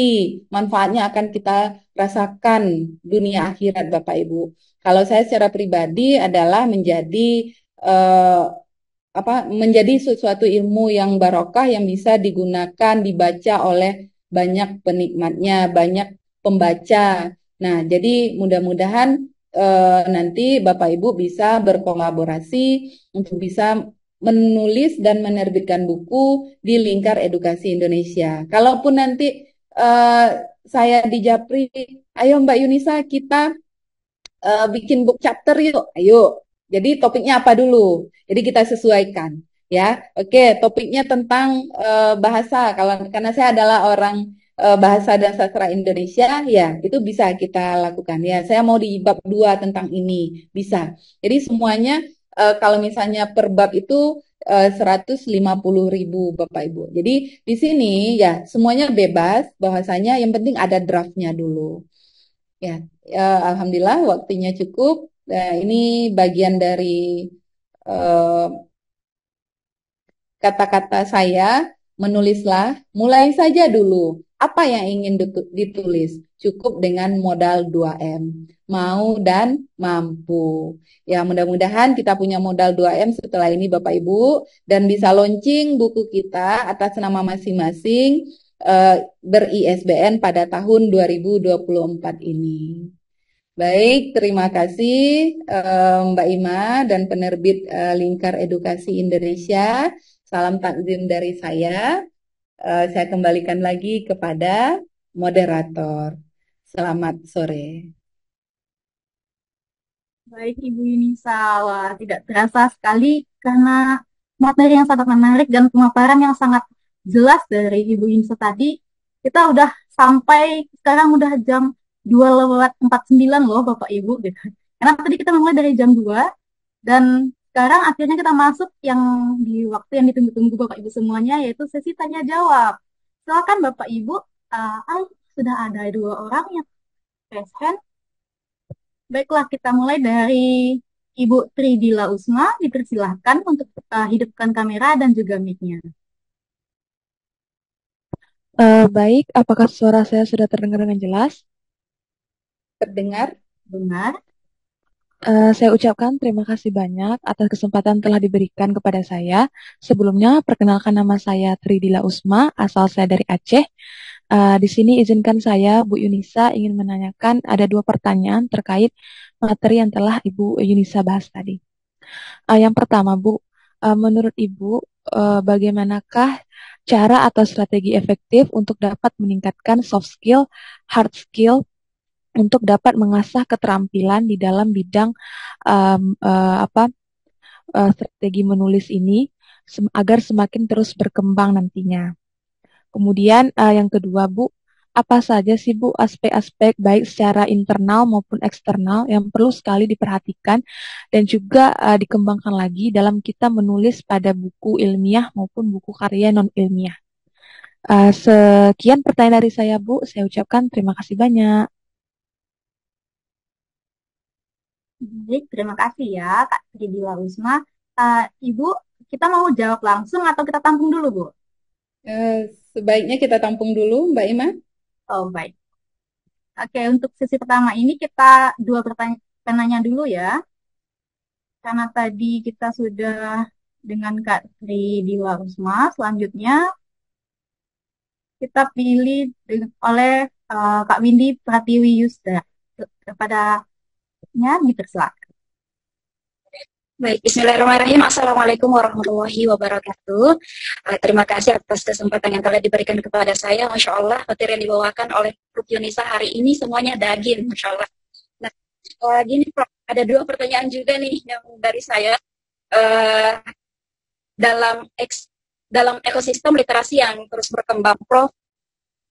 manfaatnya akan kita rasakan dunia akhirat Bapak Ibu. Kalau saya secara pribadi adalah eh, menjadi sesuatu ilmu yang barokah yang bisa digunakan dibaca oleh banyak penikmatnya, banyak pembaca. Nah, jadi mudah-mudahan nanti Bapak Ibu bisa berkolaborasi untuk bisa menulis dan menerbitkan buku di Lingkar Edukasi Indonesia. Kalaupun nanti eh, saya di Japri, ayo Mbak Yunisa kita bikin book chapter yuk, ayo. Jadi topiknya apa dulu? Jadi kita sesuaikan, ya. Oke, topiknya tentang bahasa. Kalau karena saya adalah orang bahasa dan sastra Indonesia, ya itu bisa kita lakukan. Ya, saya mau di bab 2 tentang ini, bisa. Jadi semuanya kalau misalnya per bab itu 150.000 Bapak Ibu. Jadi di sini ya semuanya bebas, bahwasanya yang penting ada draftnya dulu. Ya, alhamdulillah waktunya cukup. Nah, ini bagian dari eh, kata-kata saya, menulislah, mulai saja dulu. Apa yang ingin ditulis? Cukup dengan modal 2M, mau dan mampu. Ya, mudah-mudahan kita punya modal 2M setelah ini Bapak Ibu, dan bisa launching buku kita atas nama masing-masing ber-ISBN pada tahun 2024 ini. Baik, terima kasih Mbak Ima dan penerbit Lingkar Edukasi Indonesia. Salam takdim dari saya. Saya kembalikan lagi kepada moderator. Selamat sore. Baik, Ibu Yunisa, wah, tidak terasa sekali karena materi yang sangat menarik dan pemaparan yang sangat jelas dari Ibu Yunisa tadi. Kita udah sampai sekarang udah jam 2:49 loh, Bapak Ibu, gitu. Karena tadi kita memulai dari jam 2 dan sekarang akhirnya kita masuk yang di waktu yang ditunggu-tunggu Bapak Ibu semuanya, yaitu sesi tanya jawab. Silakan Bapak Ibu, sudah ada 2 orang yang raise hand. Baiklah, kita mulai dari Ibu Tridila Usma. Dipersilahkan untuk hidupkan kamera dan juga mic-nya. Baik, apakah suara saya sudah terdengar dengan jelas? Terdengar? Dengar. Saya ucapkan terima kasih banyak atas kesempatan telah diberikan kepada saya. Sebelumnya, perkenalkan nama saya Tridila Usma, asal saya dari Aceh. Di sini izinkan saya, Bu Yunisa, ingin menanyakan ada 2 pertanyaan terkait materi yang telah Ibu Yunisa bahas tadi. Yang pertama, Bu, menurut Ibu, bagaimanakah cara atau strategi efektif untuk dapat meningkatkan soft skill, hard skill, untuk dapat mengasah keterampilan di dalam bidang strategi menulis ini agar semakin terus berkembang nantinya. Kemudian yang kedua, Bu, apa saja sih Bu aspek-aspek baik secara internal maupun eksternal yang perlu sekali diperhatikan dan juga dikembangkan lagi dalam kita menulis pada buku ilmiah maupun buku karya non-ilmiah. Sekian pertanyaan dari saya, Bu. Saya ucapkan terima kasih banyak. Baik, terima kasih ya Kak Tridila Usma. Ibu, kita mau jawab langsung atau kita tampung dulu, Bu? Sebaiknya kita tampung dulu, Mbak Ima. Oh, baik. Oke, untuk sesi pertama ini kita 2 pertanyaan dulu ya. Karena tadi kita sudah dengan Kak Tridila Usma, selanjutnya kita pilih oleh Kak Windy Pratiwi Yusda. Kepadanya dipersilakan. Baik, bismillahirrahmanirrahim. Assalamualaikum warahmatullahi wabarakatuh. Terima kasih atas kesempatan yang telah diberikan kepada saya. Masya Allah, materi yang dibawakan oleh Prof. Yunisa hari ini semuanya daging, Masya Allah. Nah, gini Prof, ada dua pertanyaan juga nih yang dari saya. Dalam ekosistem literasi yang terus berkembang, Prof,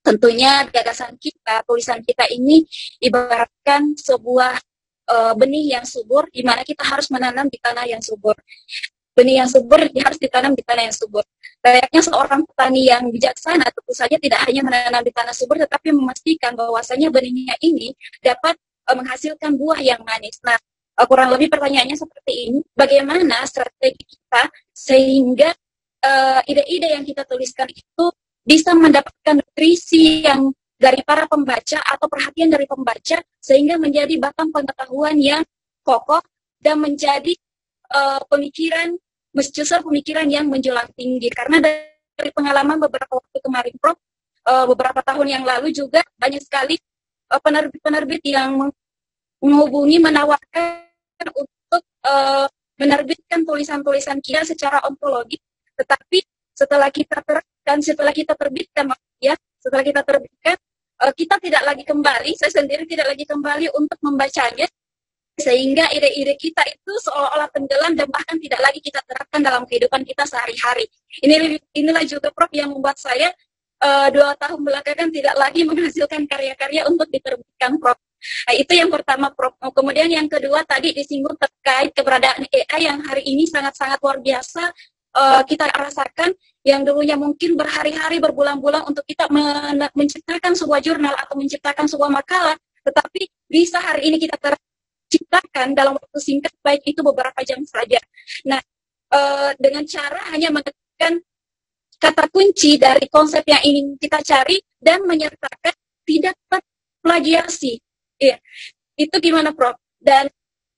tentunya gagasan kita, tulisan kita ini ibaratkan sebuah benih yang subur, di mana kita harus menanam di tanah yang subur. Benih yang subur harus ditanam di tanah yang subur. Layaknya seorang petani yang bijaksana, tentu saja tidak hanya menanam di tanah subur, tetapi memastikan bahwasanya benihnya ini dapat menghasilkan buah yang manis. Nah, kurang lebih pertanyaannya seperti ini, bagaimana strategi kita sehingga ide-ide yang kita tuliskan itu bisa mendapatkan nutrisi yang dari para pembaca atau perhatian dari pembaca sehingga menjadi batang pengetahuan yang kokoh dan menjadi pemikiran yang menjulang tinggi. Karena dari pengalaman beberapa waktu kemarin, Prof, beberapa tahun yang lalu juga banyak sekali penerbit-penerbit yang menghubungi, menawarkan untuk menerbitkan tulisan-tulisan kita secara ontologi, tetapi setelah kita terbitkan, kita tidak lagi kembali, saya sendiri tidak lagi kembali untuk membacanya, sehingga ide-ide kita itu seolah-olah tenggelam dan bahkan tidak lagi kita terapkan dalam kehidupan kita sehari-hari. Inilah juga, Prof, yang membuat saya 2 tahun belakangan tidak lagi menghasilkan karya-karya untuk diterbitkan, Prof. Nah, itu yang pertama, Prof. Kemudian yang kedua tadi disinggung terkait keberadaan AI yang hari ini sangat-sangat luar biasa kita rasakan, yang dulunya mungkin berhari-hari, berbulan-bulan untuk kita menciptakan sebuah jurnal atau menciptakan sebuah makalah, tetapi bisa hari ini kita terciptakan dalam waktu singkat, baik itu beberapa jam saja. Nah, dengan cara hanya mengetikkan kata kunci dari konsep yang ingin kita cari dan menyertakan tidak terplagiasi. Ya, itu gimana, Prof? Dan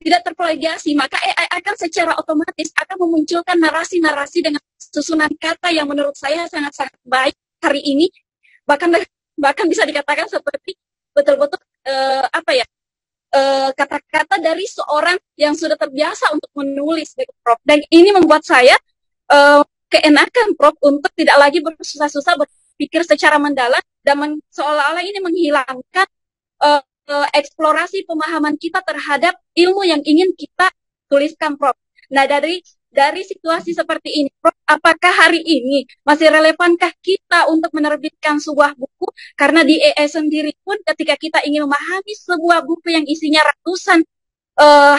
tidak terplagiasi, maka AI akan secara otomatis akan memunculkan narasi-narasi dengan susunan kata yang menurut saya sangat-sangat baik hari ini, bahkan bisa dikatakan seperti betul-betul kata-kata dari seorang yang sudah terbiasa untuk menulis, Prof. Dan ini membuat saya keenakan, Prof, untuk tidak lagi bersusah-susah berpikir secara mendalam dan seolah-olah ini menghilangkan eksplorasi pemahaman kita terhadap ilmu yang ingin kita tuliskan, Prof. Nah, dari situasi seperti ini, Prof, apakah hari ini masih relevankah kita untuk menerbitkan sebuah buku? Karena di AI sendiri pun ketika kita ingin memahami sebuah buku yang isinya ratusan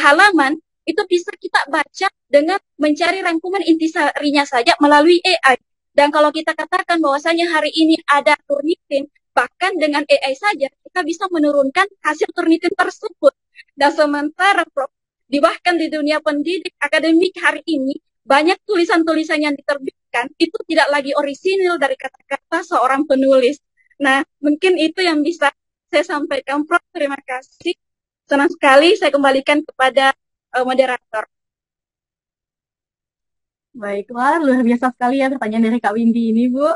halaman, itu bisa kita baca dengan mencari rangkuman intisarinya saja melalui AI. Dan kalau kita katakan bahwasanya hari ini ada Turnitin, bahkan dengan AI saja kita bisa menurunkan hasil Turnitin tersebut. Dan sementara, Prof, bahkan di dunia pendidik akademik hari ini, banyak tulisan-tulisan yang diterbitkan itu tidak lagi orisinil dari kata-kata seorang penulis. Nah, mungkin itu yang bisa saya sampaikan, Prof. Terima kasih. Senang sekali saya kembalikan kepada moderator. Baiklah, luar biasa sekali ya pertanyaan dari Kak Windy ini, Bu.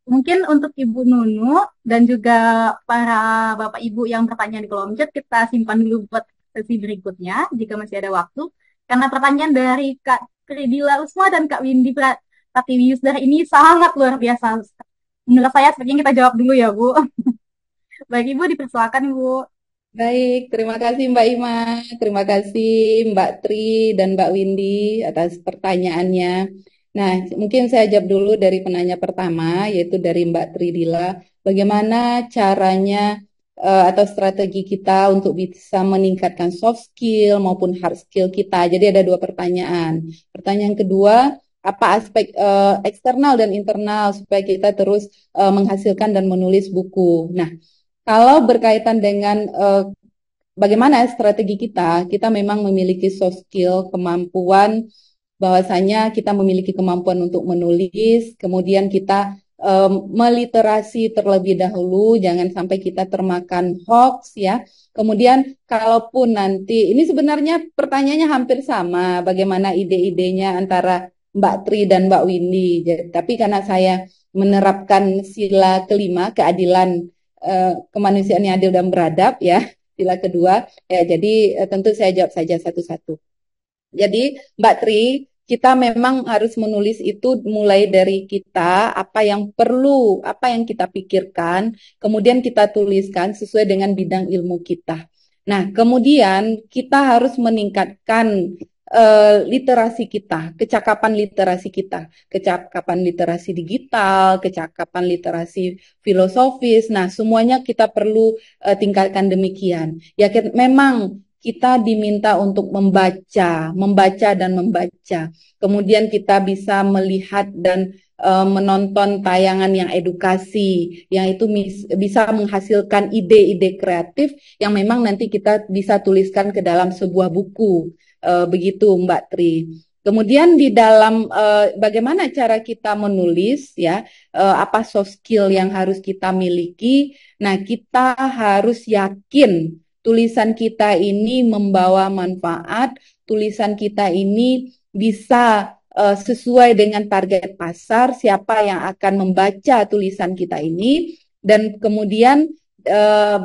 Mungkin untuk Ibu Nunu dan juga para Bapak Ibu yang bertanya di kolom chat, kita simpan dulu buat sesi berikutnya jika masih ada waktu. Karena pertanyaan dari Kak Tridila Usma dan Kak Windy Pratiwi Yusdar ini sangat luar biasa. Menurut saya sepertinya kita jawab dulu ya, Bu. Baik, Ibu, dipersilakan, Bu. Baik, terima kasih Mbak Ima, terima kasih Mbak Tri dan Mbak Windy atas pertanyaannya. Nah, mungkin saya jawab dulu dari penanya pertama, yaitu dari Mbak Tridila. Bagaimana caranya atau strategi kita untuk bisa meningkatkan soft skill maupun hard skill kita. Jadi ada 2 pertanyaan. Pertanyaan kedua, apa aspek eksternal dan internal supaya kita terus menghasilkan dan menulis buku. Nah, kalau berkaitan dengan bagaimana strategi kita memang memiliki soft skill, kemampuan, bahwasanya kita memiliki kemampuan untuk menulis, kemudian kita meliterasi terlebih dahulu, jangan sampai kita termakan hoax ya. Kemudian kalaupun nanti, ini sebenarnya pertanyaannya hampir sama, bagaimana ide-idenya antara Mbak Tri dan Mbak Windy. Tapi karena saya menerapkan sila kelima, keadilan, kemanusiaan yang adil dan beradab ya, sila kedua, ya jadi tentu saya jawab saja satu-satu. Jadi Mbak Tri, kita memang harus menulis itu mulai dari kita, apa yang perlu, apa yang kita pikirkan, kemudian kita tuliskan sesuai dengan bidang ilmu kita. Nah, kemudian kita harus meningkatkan literasi kita, kecakapan literasi digital, kecakapan literasi filosofis. Nah, semuanya kita perlu tingkatkan demikian. Ya, memang kita diminta untuk membaca dan membaca. Kemudian kita bisa melihat dan menonton tayangan yang edukasi, yang itu bisa menghasilkan ide-ide kreatif yang memang nanti kita bisa tuliskan ke dalam sebuah buku. Begitu Mbak Tri. Kemudian di dalam bagaimana cara kita menulis ya, apa soft skill yang harus kita miliki. Nah, kita harus yakin tulisan kita ini membawa manfaat, tulisan kita ini bisa sesuai dengan target pasar, siapa yang akan membaca tulisan kita ini, dan kemudian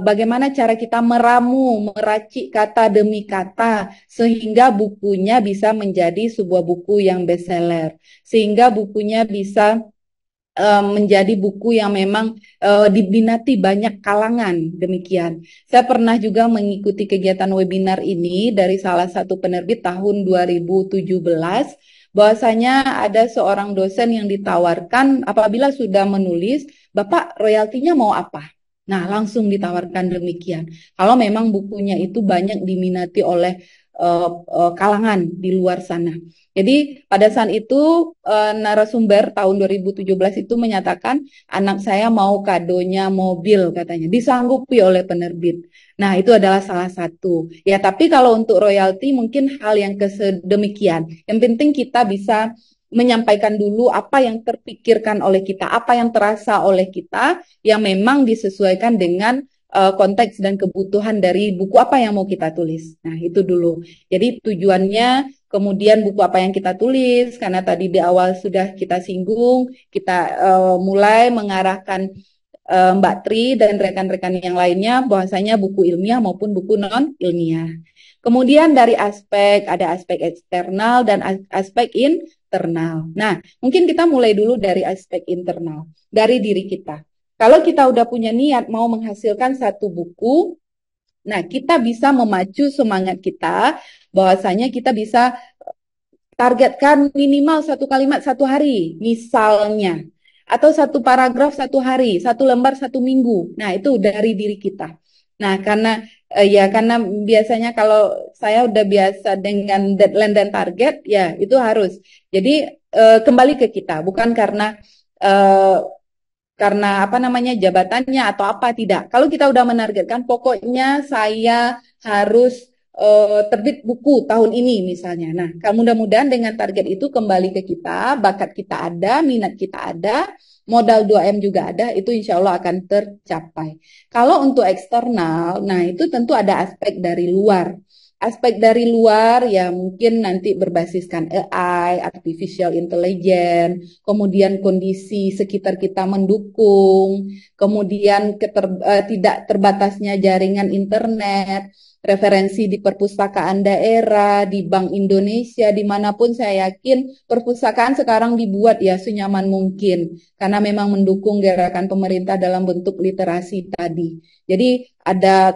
bagaimana cara kita meracik kata demi kata, sehingga bukunya bisa menjadi sebuah buku yang bestseller, sehingga bukunya bisa menjadi buku yang memang diminati banyak kalangan, demikian. Saya pernah juga mengikuti kegiatan webinar ini dari salah satu penerbit tahun 2017, bahwasanya ada seorang dosen yang ditawarkan apabila sudah menulis, Bapak royaltinya mau apa? Nah, langsung ditawarkan demikian. Kalau memang bukunya itu banyak diminati oleh kalangan di luar sana. Jadi pada saat itu narasumber tahun 2017 itu menyatakan anak saya mau kadonya mobil katanya, disanggupi oleh penerbit. Nah, itu adalah salah satu. Ya, tapi kalau untuk royalti mungkin hal yang kesedemikian. Yang penting kita bisa menyampaikan dulu apa yang terpikirkan oleh kita, apa yang terasa oleh kita, yang memang disesuaikan dengan konteks dan kebutuhan dari buku apa yang mau kita tulis. Nah, itu dulu. Jadi tujuannya, kemudian buku apa yang kita tulis, karena tadi di awal sudah kita singgung, kita mulai mengarahkan Mbak Tri dan rekan-rekan yang lainnya bahwasanya buku ilmiah maupun buku non-ilmiah. Kemudian dari ada aspek eksternal dan aspek internal. Nah, mungkin kita mulai dulu dari aspek internal, dari diri kita. Kalau kita udah punya niat mau menghasilkan satu buku, nah kita bisa memacu semangat kita, bahwasanya kita bisa targetkan minimal satu kalimat satu hari, misalnya. Atau satu paragraf satu hari, satu lembar satu minggu. Nah, itu dari diri kita. Nah, karena biasanya kalau saya udah biasa dengan deadline dan target, ya itu harus. Jadi kembali ke kita, bukan karena apa namanya jabatannya atau apa, tidak. Kalau kita udah menargetkan, pokoknya saya harus terbit buku tahun ini misalnya. Nah, mudah-mudahan dengan target itu kembali ke kita, bakat kita ada, minat kita ada, modal 2M juga ada, itu insya Allah akan tercapai. Kalau untuk eksternal, nah itu tentu ada aspek dari luar. Aspek dari luar ya mungkin nanti berbasiskan AI, artificial intelligence, kemudian kondisi sekitar kita mendukung, kemudian tidak terbatasnya jaringan internet, referensi di perpustakaan daerah, di Bank Indonesia, dimanapun saya yakin perpustakaan sekarang dibuat ya senyaman mungkin, karena memang mendukung gerakan pemerintah dalam bentuk literasi tadi. Jadi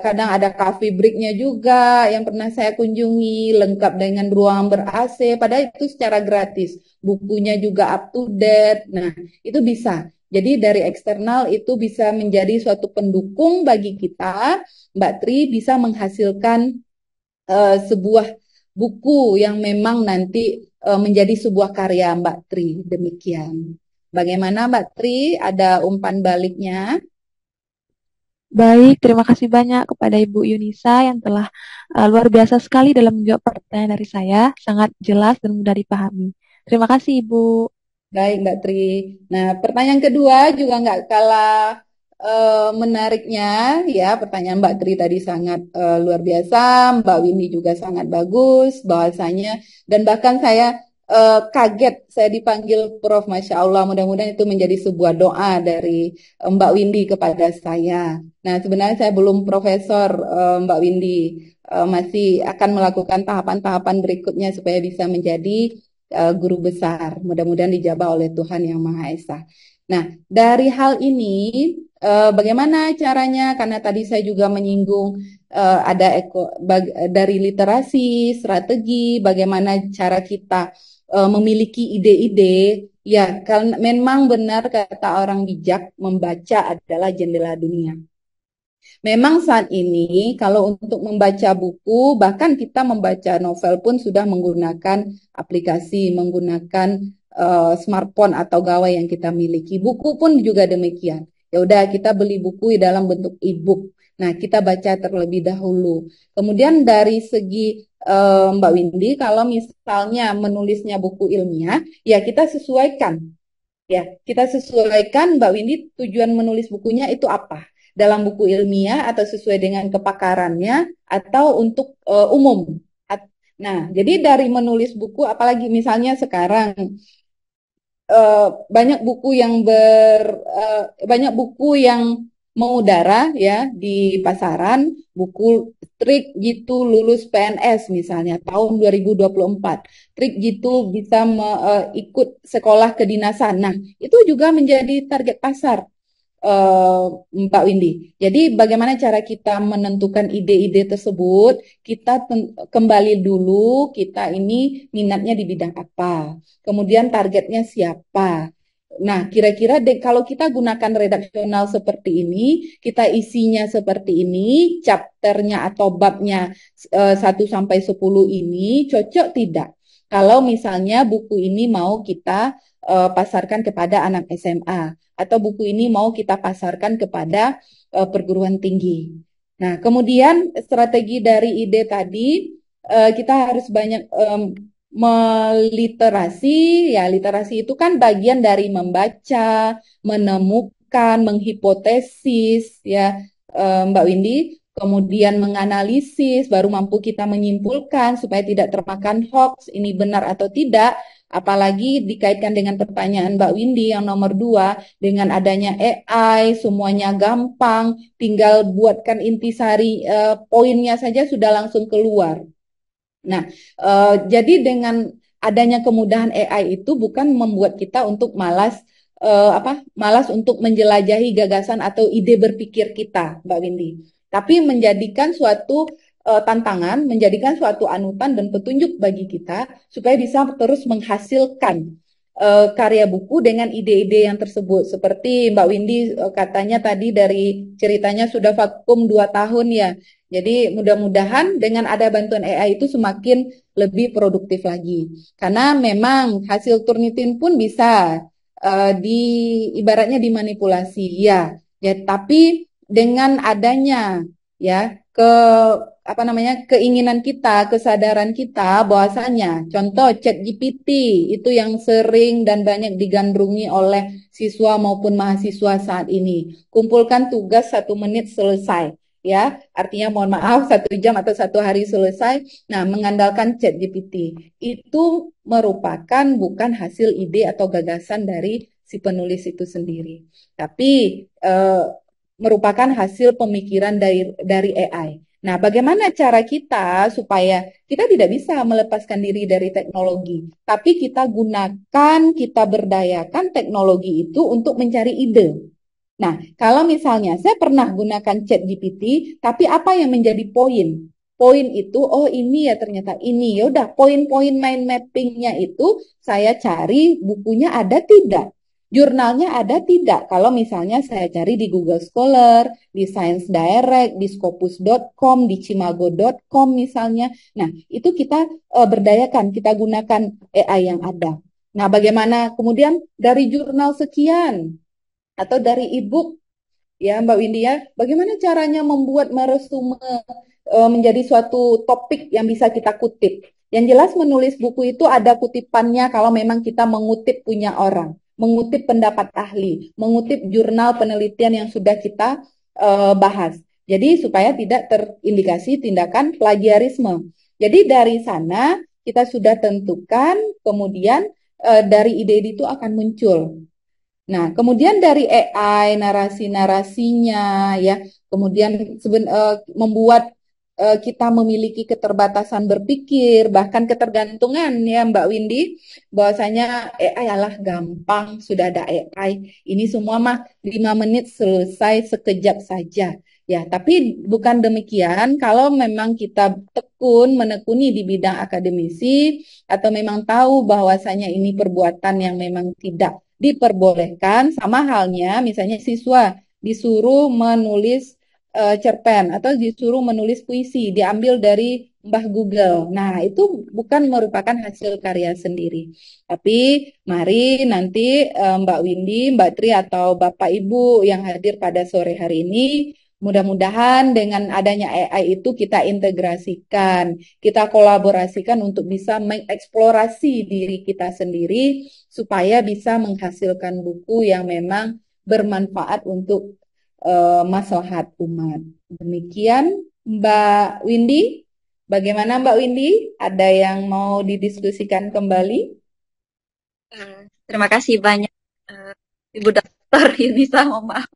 kadang ada coffee break-nya juga yang pernah saya kunjungi, lengkap dengan ruangan ber-AC, padahal itu secara gratis. Bukunya juga up to date. Nah, itu bisa. Jadi dari eksternal itu bisa menjadi suatu pendukung bagi kita, Mbak Tri, bisa menghasilkan sebuah buku yang memang nanti menjadi sebuah karya Mbak Tri. Demikian. Bagaimana Mbak Tri? Ada umpan baliknya? Baik, terima kasih banyak kepada Ibu Yunisa yang telah luar biasa sekali dalam menjawab pertanyaan dari saya, sangat jelas dan mudah dipahami. Terima kasih Ibu. Baik Mbak Tri. Nah, pertanyaan kedua juga nggak kalah menariknya ya. Pertanyaan Mbak Tri tadi sangat luar biasa, Mbak Windy juga sangat bagus bahasanya, dan bahkan saya kaget saya dipanggil Prof. Masya Allah, mudah-mudahan itu menjadi sebuah doa dari Mbak Windy kepada saya. Nah, sebenarnya saya belum profesor Mbak Windy. masih akan melakukan tahapan-tahapan berikutnya supaya bisa menjadi guru besar. Mudah-mudahan dijabah oleh Tuhan Yang Maha Esa. Nah, dari hal ini bagaimana caranya? Karena tadi saya juga menyinggung ada dari literasi, strategi, bagaimana cara kita memiliki ide-ide. Ya, karena memang benar kata orang bijak, membaca adalah jendela dunia. Memang saat ini kalau untuk membaca buku, bahkan kita membaca novel pun sudah menggunakan aplikasi, menggunakan smartphone atau gawai yang kita miliki. Buku pun juga demikian. Ya udah kita beli buku dalam bentuk e-book. Nah, kita baca terlebih dahulu. Kemudian dari segi Mbak Windy, kalau misalnya menulisnya buku ilmiah, ya kita sesuaikan. Ya, kita sesuaikan Mbak Windy tujuan menulis bukunya itu apa? Dalam buku ilmiah atau sesuai dengan kepakarannya atau untuk umum. Nah, jadi dari menulis buku, apalagi misalnya sekarang banyak buku yang banyak buku yang mengudara ya di pasaran, buku trik gitu lulus PNS misalnya tahun 2024. Trik gitu bisa ikut sekolah kedinasan. Nah, itu juga menjadi target pasar Mbak Windy. Jadi bagaimana cara kita menentukan ide-ide tersebut? Kita kembali dulu, kita ini minatnya di bidang apa? Kemudian targetnya siapa? Nah, kira-kira kalau kita gunakan redaksional seperti ini, kita isinya seperti ini, chapternya atau babnya 1 sampai 10 ini cocok tidak? Kalau misalnya buku ini mau kita pasarkan kepada anak SMA atau buku ini mau kita pasarkan kepada perguruan tinggi. Nah, kemudian strategi dari ide tadi kita harus banyak meliterasi. Ya, literasi itu kan bagian dari membaca, menemukan, menghipotesis, ya Mbak Windy. Kemudian menganalisis, baru mampu kita menyimpulkan supaya tidak termakan hoax, ini benar atau tidak. Apalagi dikaitkan dengan pertanyaan Mbak Windy yang nomor 2, dengan adanya AI, semuanya gampang, tinggal buatkan intisari poinnya saja sudah langsung keluar. Nah, jadi dengan adanya kemudahan AI itu bukan membuat kita untuk malas malas untuk menjelajahi gagasan atau ide berpikir kita, Mbak Windy. Tapi menjadikan suatu tantangan, menjadikan suatu anutan dan petunjuk bagi kita supaya bisa terus menghasilkan karya buku dengan ide-ide yang tersebut. Seperti Mbak Windy katanya tadi dari ceritanya sudah vakum 2 tahun ya. Jadi mudah-mudahan dengan ada bantuan AI itu semakin lebih produktif lagi. Karena memang hasil Turnitin pun bisa ibaratnya dimanipulasi ya. Ya, tapi dengan adanya ya keinginan kita, kesadaran kita bahwasanya contoh ChatGPT itu yang sering dan banyak digandrungi oleh siswa maupun mahasiswa saat ini. Kumpulkan tugas 1 menit selesai. Ya, artinya mohon maaf 1 jam atau 1 hari selesai. Nah, mengandalkan ChatGPT itu merupakan bukan hasil ide atau gagasan dari si penulis itu sendiri, tapi merupakan hasil pemikiran dari AI. Nah, bagaimana cara kita supaya kita tidak bisa melepaskan diri dari teknologi, tapi kita gunakan, kita berdayakan teknologi itu untuk mencari ide. Nah, kalau misalnya saya pernah gunakan ChatGPT, tapi apa yang menjadi poin? Poin itu, oh ini ya ternyata ini. Ya udah, poin-poin mind mappingnya itu saya cari bukunya ada tidak? Jurnalnya ada tidak? Kalau misalnya saya cari di Google Scholar, di Science Direct, di Scopus.com, di Cimago.com misalnya. Nah, itu kita berdayakan, kita gunakan AI yang ada. Nah, bagaimana kemudian dari jurnal sekian atau dari e-book ya Mbak Windy ya, bagaimana caranya membuat meresume menjadi suatu topik yang bisa kita kutip. Yang jelas menulis buku itu ada kutipannya kalau memang kita mengutip punya orang, mengutip pendapat ahli, mengutip jurnal penelitian yang sudah kita bahas. Jadi supaya tidak terindikasi tindakan plagiarisme. Jadi dari sana kita sudah tentukan, kemudian dari ide-ide itu akan muncul. Nah, kemudian dari AI, narasi-narasinya, ya, kemudian membuat kita memiliki keterbatasan berpikir, bahkan ketergantungan ya Mbak Windy, bahwasanya AI alah gampang, sudah ada AI, ini semua mah 5 menit selesai sekejap saja. Ya, tapi bukan demikian kalau memang kita menekuni di bidang akademisi atau memang tahu bahwasanya ini perbuatan yang memang tidak diperbolehkan, sama halnya misalnya siswa disuruh menulis cerpen atau disuruh menulis puisi diambil dari Mbah Google. Nah, itu bukan merupakan hasil karya sendiri. Tapi mari nanti Mbak Windy, Mbak Tri atau Bapak Ibu yang hadir pada sore hari ini, mudah-mudahan dengan adanya AI itu kita integrasikan, kita kolaborasikan untuk bisa mengeksplorasi diri kita sendiri supaya bisa menghasilkan buku yang memang bermanfaat untuk maslahat umat. Demikian Mbak Windy. Bagaimana Mbak Windy? Ada yang mau didiskusikan kembali? Terima kasih banyak Ibu Dr. Yunisa, mohon maaf.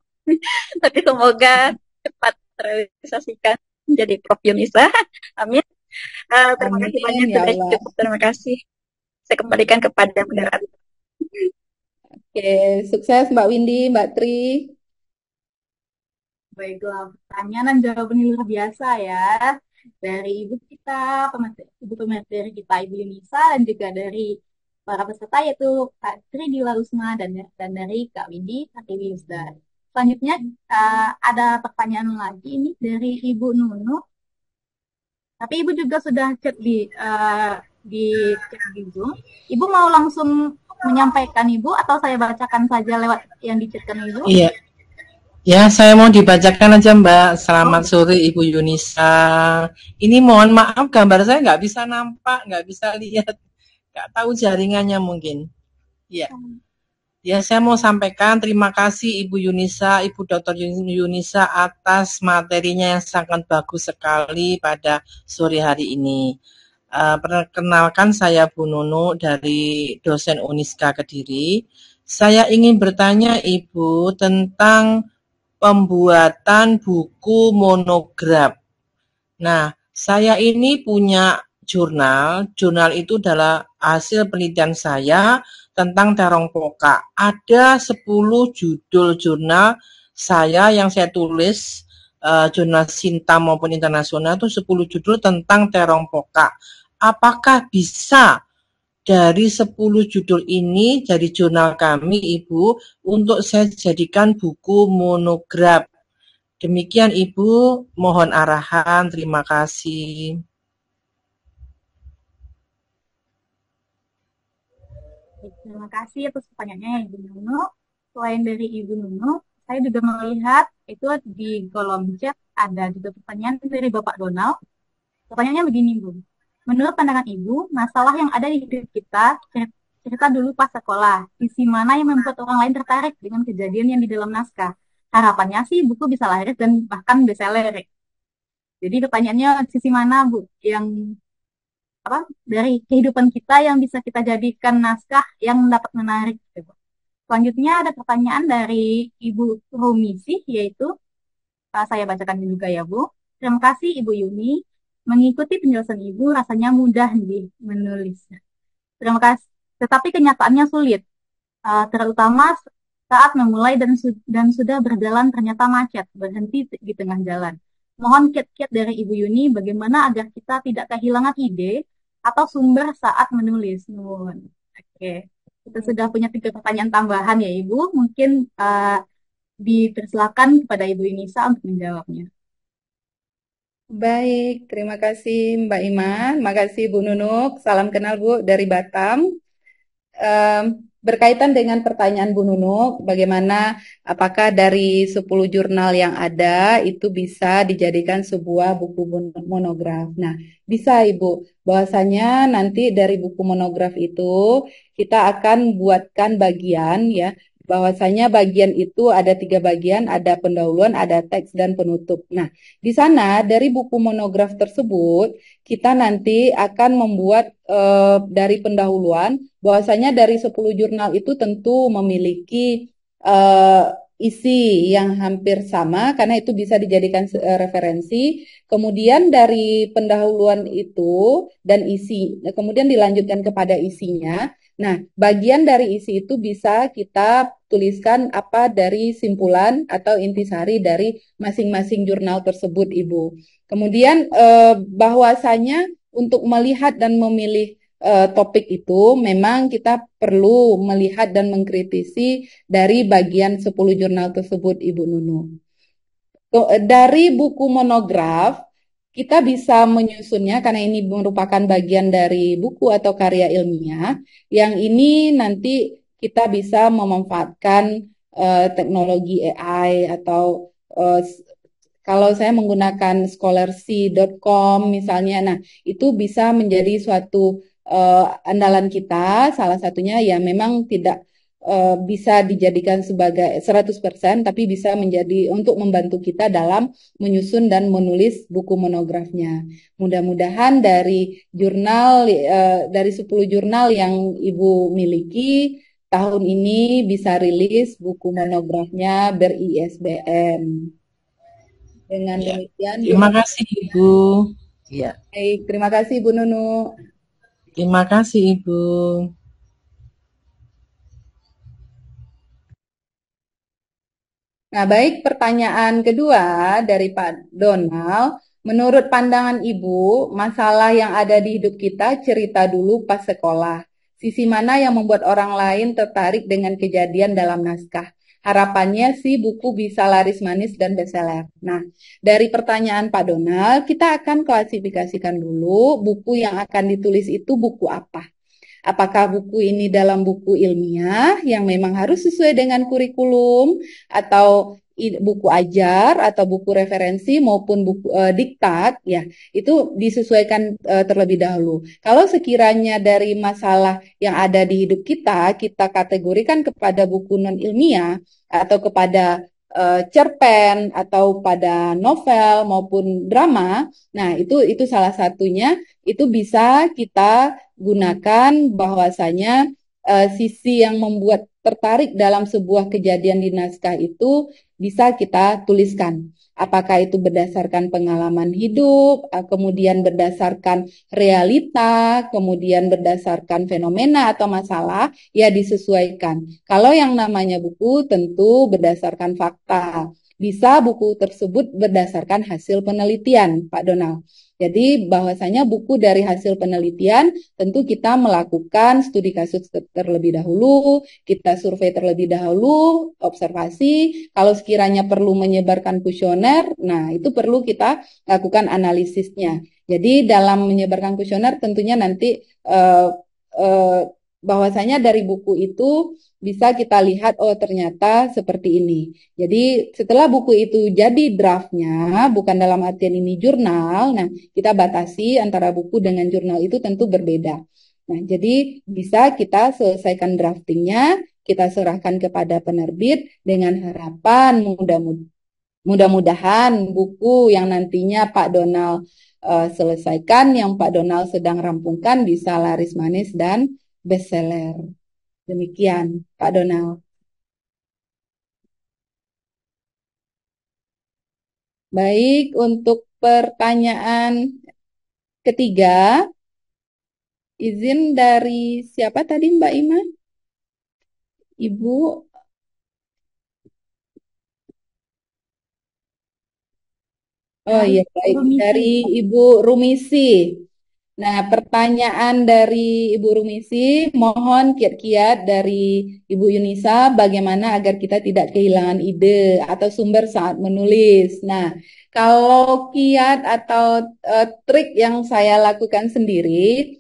Tapi semoga cepat terrealisasikan menjadi Prof. Yunisa. Amin. Terima kasih banyak ya sudah Allah. cukup. Terima kasih. Saya kembalikan kepada moderator. Oke, sukses Mbak Windy, Mbak Tri. Baiklah, pertanyaan dan jawaban yang luar biasa ya. Dari ibu kita, ibu pemateri kita, Ibu Yunisa, dan juga dari para peserta yaitu Kak Tri Dila Usma dan dari Kak Windy, Kak Dewi Yusda. Selanjutnya ada pertanyaan lagi ini dari Ibu Nunu. Tapi Ibu juga sudah chat di chat di Zoom. Ibu mau langsung menyampaikan Ibu atau saya bacakan saja lewat yang dichatkan Ibu? Iya. Ya, saya mau dibacakan aja Mbak. Selamat sore Ibu Yunisa. Ini mohon maaf gambar saya nggak bisa nampak, nggak bisa lihat. Nggak tahu jaringannya mungkin. Ya. Ya, saya mau sampaikan terima kasih Ibu Yunisa, Ibu Dr. Yunisa atas materinya yang sangat bagus sekali pada sore hari ini. Perkenalkan saya Bu Nunu dari dosen Uniska Kediri. Saya ingin bertanya Ibu tentang pembuatan buku monograf. Nah, saya ini punya jurnal itu adalah hasil penelitian saya tentang terong pokak. Ada 10 judul jurnal saya yang saya tulis, jurnal Sinta maupun internasional itu 10 judul tentang terong pokak. Apakah bisa dari 10 judul ini dari jurnal kami Ibu untuk saya jadikan buku monograf? Demikian Ibu, mohon arahan, terima kasih. Terima kasih atas pertanyaannya Ibu Nunu. Selain dari Ibu Nunu, saya juga melihat itu di kolom chat ada juga pertanyaan dari Bapak Donald. Pertanyaannya begini Bu, menurut pandangan Ibu, masalah yang ada di hidup kita, cerita dulu pas sekolah, sisi mana yang membuat orang lain tertarik dengan kejadian yang di dalam naskah? Harapannya sih buku bisa laris dan bahkan bestseller. Jadi pertanyaannya sisi mana Bu yang dari kehidupan kita yang bisa kita jadikan naskah yang dapat menarik. Selanjutnya ada pertanyaan dari Ibu Rumisi, yaitu saya bacakan juga ya Bu. Terima kasih Ibu Yuni, mengikuti penjelasan Ibu rasanya mudah menulis. Terima kasih. Tetapi kenyataannya sulit, terutama saat memulai dan sudah berjalan ternyata macet, berhenti di tengah jalan. Mohon kiat-kiat dari Ibu Yuni bagaimana agar kita tidak kehilangan ide atau sumber saat menulis. Oke, kita sudah punya 3 pertanyaan tambahan ya Ibu. Mungkin dipersilakan kepada Ibu Yunisa untuk menjawabnya. Baik, terima kasih Mbak Iman, makasih Bu Nunuk, salam kenal Bu dari Batam. Berkaitan dengan pertanyaan Bu Nunuk, bagaimana apakah dari 10 jurnal yang ada itu bisa dijadikan sebuah buku monograf? Nah, bisa Ibu, bahwasanya nanti dari buku monograf itu kita akan buatkan bagian ya, bahwasanya bagian itu ada 3 bagian, ada pendahuluan, ada teks dan penutup. Nah, di sana dari buku monograf tersebut kita nanti akan membuat dari pendahuluan bahwasanya dari 10 jurnal itu tentu memiliki isi yang hampir sama karena itu bisa dijadikan referensi. Kemudian dari pendahuluan itu dan isi, kemudian dilanjutkan kepada isinya. Nah, bagian dari isi itu bisa kita tuliskan apa dari simpulan atau intisari dari masing-masing jurnal tersebut, Ibu. Kemudian bahwasanya untuk melihat dan memilih topik itu memang kita perlu melihat dan mengkritisi dari bagian 10 jurnal tersebut, Ibu Nunu. Dari buku monograf, kita bisa menyusunnya karena ini merupakan bagian dari buku atau karya ilmiah. Yang ini nanti kita bisa memanfaatkan teknologi AI atau kalau saya menggunakan scholarcy.com misalnya, nah itu bisa menjadi suatu andalan kita. Salah satunya ya memang tidak bisa dijadikan sebagai 100%, tapi bisa menjadi untuk membantu kita dalam menyusun dan menulis buku monografnya. Mudah-mudahan dari jurnal, dari 10 jurnal yang Ibu miliki, tahun ini bisa rilis buku monografnya ber-ISBN. Dengan Ya. demikian, Terima kasih Ibu. Ya. baik, terima kasih Bu Nunu. Terima kasih Ibu. Nah, baik, pertanyaan kedua dari Pak Donald. Menurut pandangan Ibu, masalah yang ada di hidup kita cerita dulu pas sekolah. Sisi mana yang membuat orang lain tertarik dengan kejadian dalam naskah? Harapannya sih buku bisa laris manis dan bestseller. Nah, dari pertanyaan Pak Donald, kita akan klasifikasikan dulu buku yang akan ditulis itu buku apa. Apakah buku ini dalam buku ilmiah yang memang harus sesuai dengan kurikulum atau buku ajar atau buku referensi maupun buku diktat ya itu disesuaikan terlebih dahulu. Kalau sekiranya dari masalah yang ada di hidup kita kita kategorikan kepada buku non ilmiah atau kepada cerpen atau pada novel maupun drama, nah itu salah satunya itu bisa kita gunakan bahwasanya sisi yang membuat tertarik dalam sebuah kejadian di naskah itu bisa kita tuliskan. Apakah itu berdasarkan pengalaman hidup, kemudian berdasarkan realita, kemudian berdasarkan fenomena atau masalah, ya disesuaikan. Kalau yang namanya buku tentu berdasarkan fakta. Bisa buku tersebut berdasarkan hasil penelitian, Pak Donald. Jadi bahwasanya buku dari hasil penelitian tentu kita melakukan studi kasus terlebih dahulu, kita survei terlebih dahulu, observasi, kalau sekiranya perlu menyebarkan kuesioner, nah itu perlu kita lakukan analisisnya. Jadi dalam menyebarkan kuesioner tentunya nanti bahwasanya dari buku itu bisa kita lihat oh ternyata seperti ini. Jadi setelah buku itu jadi draftnya, bukan dalam artian ini jurnal, nah kita batasi antara buku dengan jurnal itu tentu berbeda. Nah jadi bisa kita selesaikan draftingnya, kita serahkan kepada penerbit dengan harapan mudah-mudahan buku yang nantinya Pak Donald selesaikan, yang Pak Donald sedang rampungkan bisa laris manis dan bestseller. Demikian, Pak Donald. Baik, untuk pertanyaan ketiga, izin dari siapa tadi Mbak Ima? Ibu? Oh iya, baik. Dari Ibu Rumisi. Nah, pertanyaan dari Ibu Rumisi, mohon kiat-kiat dari Ibu Yunisa bagaimana agar kita tidak kehilangan ide atau sumber saat menulis. Nah, kalau kiat atau trik yang saya lakukan sendiri,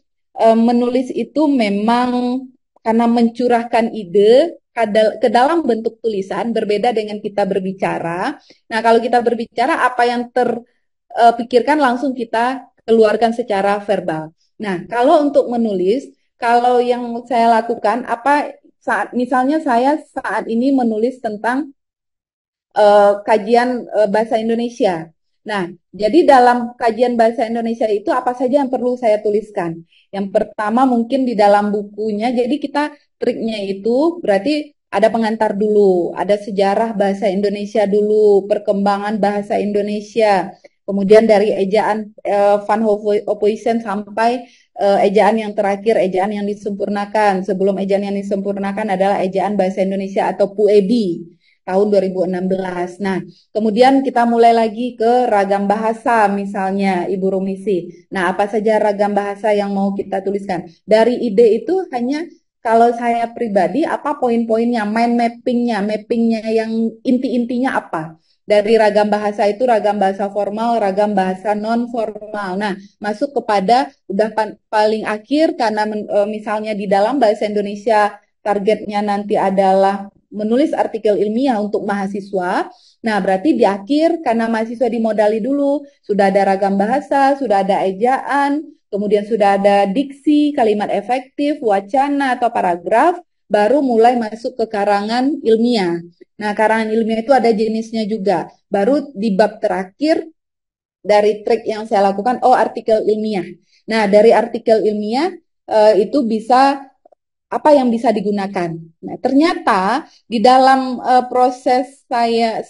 menulis itu memang karena mencurahkan ide ke dalam bentuk tulisan berbeda dengan kita berbicara. Nah, kalau kita berbicara apa yang terpikirkan langsung kita keluarkan secara verbal. Nah, kalau untuk menulis, kalau yang saya lakukan apa saat misalnya saya saat ini menulis tentang kajian bahasa Indonesia. Nah, jadi dalam kajian bahasa Indonesia itu apa saja yang perlu saya tuliskan? Yang pertama mungkin di dalam bukunya, jadi kita triknya itu berarti ada pengantar dulu, ada sejarah bahasa Indonesia dulu, perkembangan bahasa Indonesia, kemudian dari ejaan Van Ophuijsen sampai ejaan yang terakhir, ejaan yang disempurnakan. Sebelum ejaan yang disempurnakan adalah ejaan bahasa Indonesia atau PUEBI tahun 2016. Nah, kemudian kita mulai lagi ke ragam bahasa misalnya Ibu Rumisi. Nah, apa saja ragam bahasa yang mau kita tuliskan? Dari ide itu hanya kalau saya pribadi, apa poin-poinnya, mind mappingnya yang inti-intinya apa? Dari ragam bahasa itu, ragam bahasa formal, ragam bahasa non-formal. Nah, masuk kepada udah paling akhir, karena misalnya di dalam bahasa Indonesia, targetnya nanti adalah menulis artikel ilmiah untuk mahasiswa. Nah, berarti di akhir, karena mahasiswa dimodali dulu, sudah ada ragam bahasa, sudah ada ejaan, kemudian sudah ada diksi, kalimat efektif, wacana atau paragraf, baru mulai masuk ke karangan ilmiah. Nah, karangan ilmiah itu ada jenisnya juga. Baru di bab terakhir dari trik yang saya lakukan, artikel ilmiah. Nah, dari artikel ilmiah itu bisa apa yang bisa digunakan. Nah, ternyata di dalam proses saya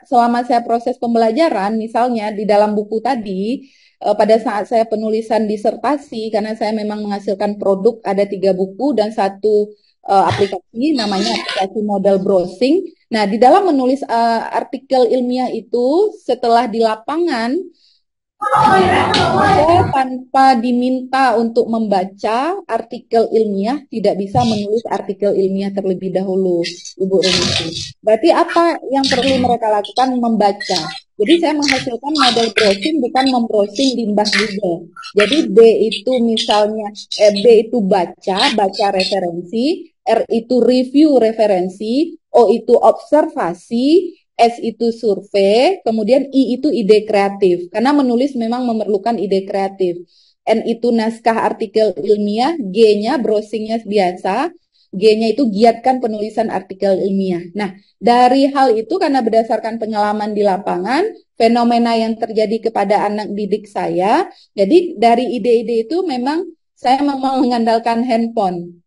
selama saya proses pembelajaran, misalnya di dalam buku tadi, pada saat saya penulisan disertasi, karena saya memang menghasilkan produk, ada 3 buku dan 1 aplikasi, namanya aplikasi model browsing. Nah, di dalam menulis artikel ilmiah itu, setelah di lapangan, saya tanpa diminta untuk membaca artikel ilmiah, tidak bisa menulis artikel ilmiah terlebih dahulu, Ibu Rumisi. Berarti apa yang perlu mereka lakukan? Membaca. Jadi saya menghasilkan model browsing, bukan membrowsing limbah Google. Jadi B itu misalnya, B itu baca referensi, R itu review referensi, O itu observasi, S itu survei, kemudian I itu ide kreatif. Karena menulis memang memerlukan ide kreatif. N itu naskah artikel ilmiah, G-nya browsingnya biasa, G-nya itu giatkan penulisan artikel ilmiah. Nah, dari hal itu karena berdasarkan pengalaman di lapangan, fenomena yang terjadi kepada anak didik saya, jadi dari ide-ide itu memang saya memang mengandalkan handphone.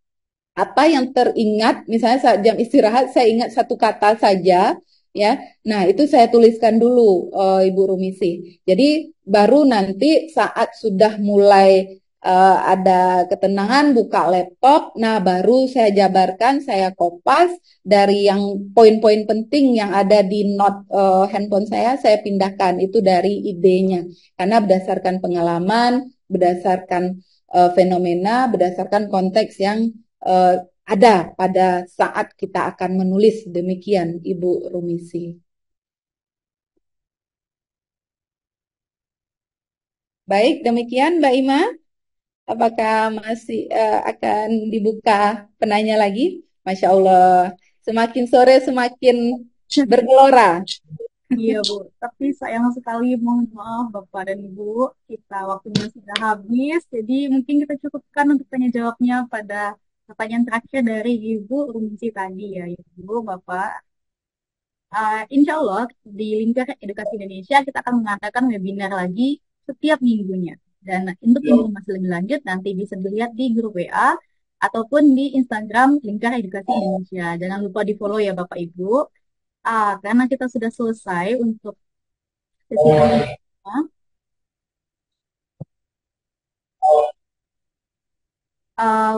Apa yang teringat, misalnya saat jam istirahat saya ingat 1 kata saja, ya. Nah, itu saya tuliskan dulu, Ibu Rumisi. Jadi baru nanti saat sudah mulai ada ketenangan, buka laptop, nah baru saya jabarkan, saya kopas dari yang poin-poin penting yang ada di note handphone saya pindahkan itu dari idenya. Karena berdasarkan pengalaman, berdasarkan fenomena, berdasarkan konteks yang ada pada saat kita akan menulis. Demikian, Ibu Rumisi. Baik, demikian Mbak Ima. Apakah masih akan dibuka penanya lagi? Masya Allah, semakin sore semakin bergelora. Iya Bu, tapi sayang sekali, mohon maaf Bapak dan Ibu, kita waktunya sudah habis, jadi mungkin kita cukupkan untuk tanya jawabnya pada pertanyaan terakhir dari Ibu Rumisi tadi ya, Ibu, Bapak. Insya Allah di Lingkar Edukasi Indonesia kita akan mengadakan webinar lagi setiap minggunya. Dan untuk informasi lebih lanjut nanti bisa dilihat di grup WA ataupun di Instagram Lingkar Edukasi Indonesia. Jangan lupa di follow ya Bapak Ibu. Karena kita sudah selesai untuk sesi pertama.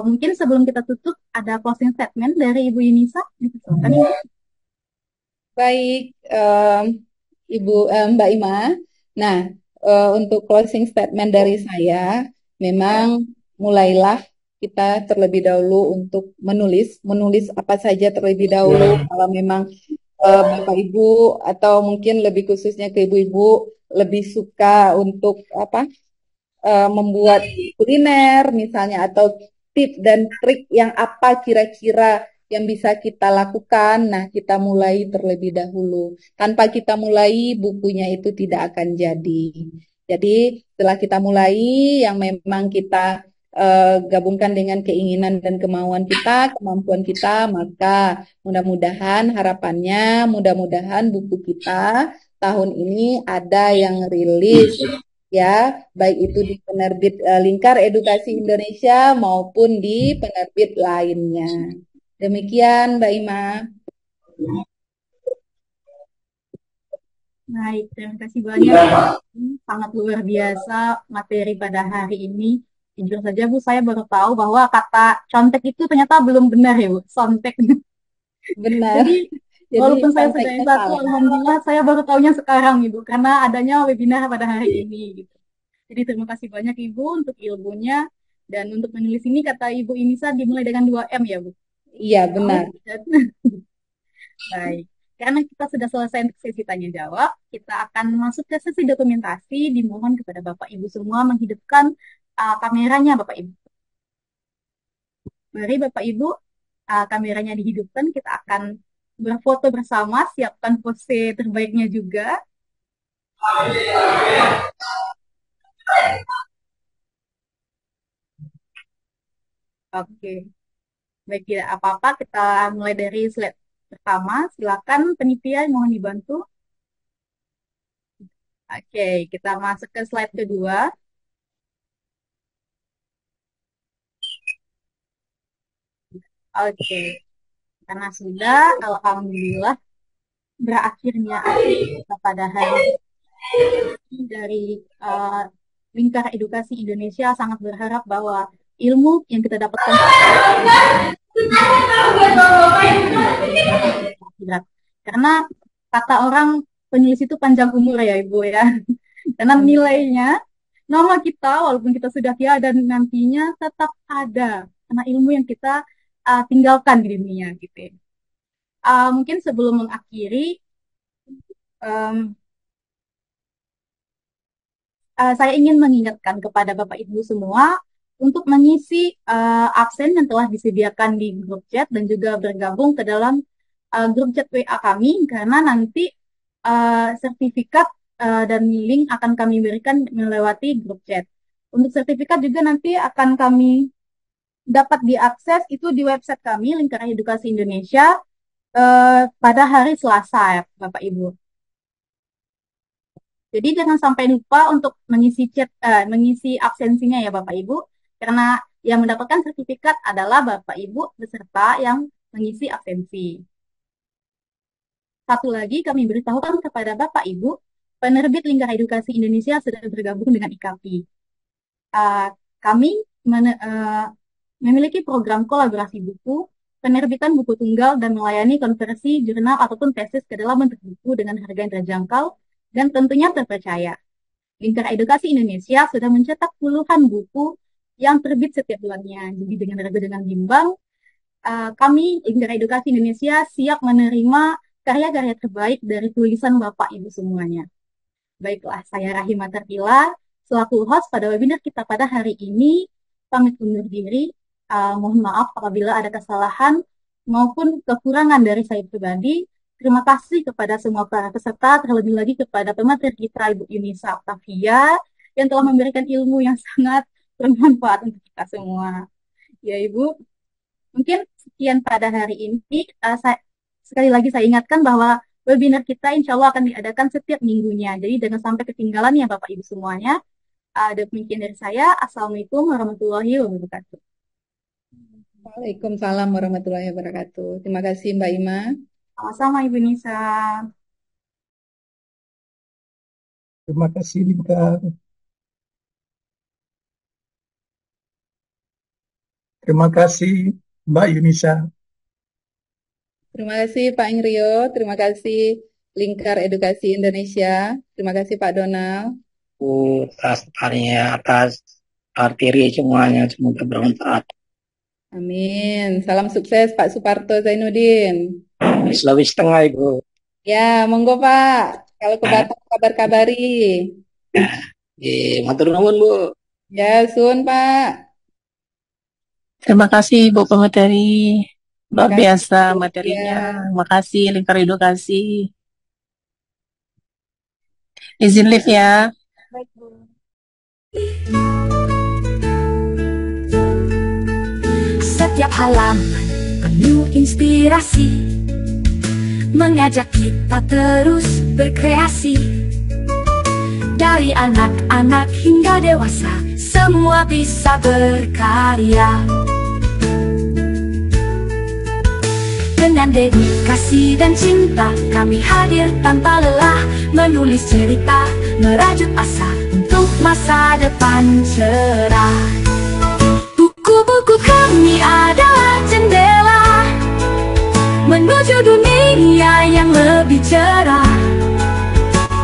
Mungkin sebelum kita tutup ada closing statement dari Ibu Yunisa. Dipersilakan Ibu. Baik, Ibu Mbak Ima. Nah, untuk closing statement dari saya, memang mulailah kita terlebih dahulu untuk menulis apa saja terlebih dahulu. Kalau memang Bapak Ibu atau mungkin lebih khususnya ke ibu-ibu lebih suka untuk membuat kuliner misalnya, atau tips dan trik yang apa kira-kira yang bisa kita lakukan. Nah, kita mulai terlebih dahulu. Tanpa kita mulai, bukunya itu tidak akan jadi. Jadi, setelah kita mulai, yang memang kita gabungkan dengan keinginan dan kemauan kita, kemampuan kita, maka mudah-mudahan harapannya, mudah-mudahan buku kita tahun ini ada yang rilis, ya, baik itu di penerbit Lingkar Edukasi Indonesia maupun di penerbit lainnya. Demikian Mbak Ima. Baik, terima kasih banyak. Sangat luar biasa materi pada hari ini. Jujur saja Bu, saya baru tahu bahwa kata contek itu ternyata belum benar ya Bu, sontek. Benar. Jadi Jadi walaupun saya sudah konteksnya S1, salah. alhamdulillah saya baru tahunya sekarang Ibu, karena adanya webinar pada hari ini gitu. Jadi terima kasih banyak Ibu untuk ilmunya, dan untuk menulis ini kata Ibu Inisa dimulai dengan 2M ya Bu. Iya, benar. Baik, karena kita sudah selesai untuk sesi tanya jawab, kita akan masuk ke sesi dokumentasi. Dimohon kepada Bapak Ibu semua menghidupkan kameranya Bapak Ibu. Mari Bapak Ibu, kameranya dihidupkan, kita akan berfoto bersama, siapkan pose terbaiknya juga. Oke, baik, tidak apa-apa, kita mulai dari slide pertama. Silakan penitia, mohon dibantu. Oke, kita masuk ke slide kedua. Oke, karena sudah, alhamdulillah, berakhirnya kita pada hari ini dari Lingkar Edukasi Indonesia sangat berharap bahwa ilmu yang kita dapatkan karena kata orang penulis itu panjang umur ya Ibu ya. Karena nilainya nama kita walaupun kita sudah tiada dan nantinya tetap ada karena ilmu yang kita tinggalkan di dunia gitu. Mungkin sebelum mengakhiri saya ingin mengingatkan kepada Bapak Ibu semua untuk mengisi absen yang telah disediakan di grup chat dan juga bergabung ke dalam grup chat WA kami, karena nanti sertifikat dan link akan kami berikan melewati grup chat. Untuk sertifikat juga nanti akan kami dapat diakses itu di website kami, Lingkar Edukasi Indonesia, pada hari Selasa ya Bapak Ibu. Jadi jangan sampai lupa untuk mengisi chat, mengisi absensinya ya Bapak Ibu, karena yang mendapatkan sertifikat adalah Bapak Ibu beserta yang mengisi absensi. Satu lagi kami beritahukan kepada Bapak Ibu, penerbit Lingkar Edukasi Indonesia sudah bergabung dengan IKAPI. Kami memiliki program kolaborasi buku, penerbitan buku tunggal, dan melayani konversi jurnal ataupun tesis ke dalam bentuk buku dengan harga yang terjangkau dan tentunya terpercaya. Lingkar Edukasi Indonesia sudah mencetak puluhan buku yang terbit setiap bulannya. Jadi dengan harga dengan bimbang, kami Lingkar Edukasi Indonesia siap menerima karya-karya terbaik dari tulisan Bapak Ibu semuanya. Baiklah, saya Rahima Tertila, selaku host pada webinar kita pada hari ini, pamit undur diri. Mohon maaf apabila ada kesalahan maupun kekurangan dari saya pribadi. Terima kasih kepada semua para peserta, terlebih lagi kepada pemateri kita Ibu Yunisa Octavia yang telah memberikan ilmu yang sangat bermanfaat untuk kita semua. Ya Ibu, mungkin sekian pada hari ini. Sekali lagi saya ingatkan bahwa webinar kita insya Allah akan diadakan setiap minggunya. Jadi jangan sampai ketinggalan ya Bapak Ibu semuanya. Demikian dari saya. Assalamualaikum warahmatullahi wabarakatuh. Waalaikumsalam warahmatullahi wabarakatuh. Terima kasih Mbak Ima. Sama-sama Ibu Nisa. Terima kasih Lingkar. Terima kasih Mbak Yunisa. Terima kasih Pak Ingrio. Terima kasih Lingkar Edukasi Indonesia. Terima kasih Pak Donald. Atas materi semuanya, semoga bermanfaat. Amin. Salam sukses Pak Suparto Zainuddin. Sulawesi Tengah Ibu. Ya, monggo Pak. Kalau ke Batam kabar-kabari. Matur nuwun Bu. Ya, sun Pak. Terima kasih Bu pemateri. Luar biasa materinya. Terima kasih Lingkar Edukasi. Izin live ya. Baik Bu. Setiap halaman penuh inspirasi, mengajak kita terus berkreasi. Dari anak-anak hingga dewasa, semua bisa berkarya. Dengan dedikasi dan cinta kami hadir tanpa lelah, menulis cerita, merajut asa untuk masa depan cerah. Buku-buku kami adalah jendela menuju dunia yang lebih cerah.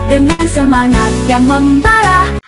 Dengan semangat yang membara,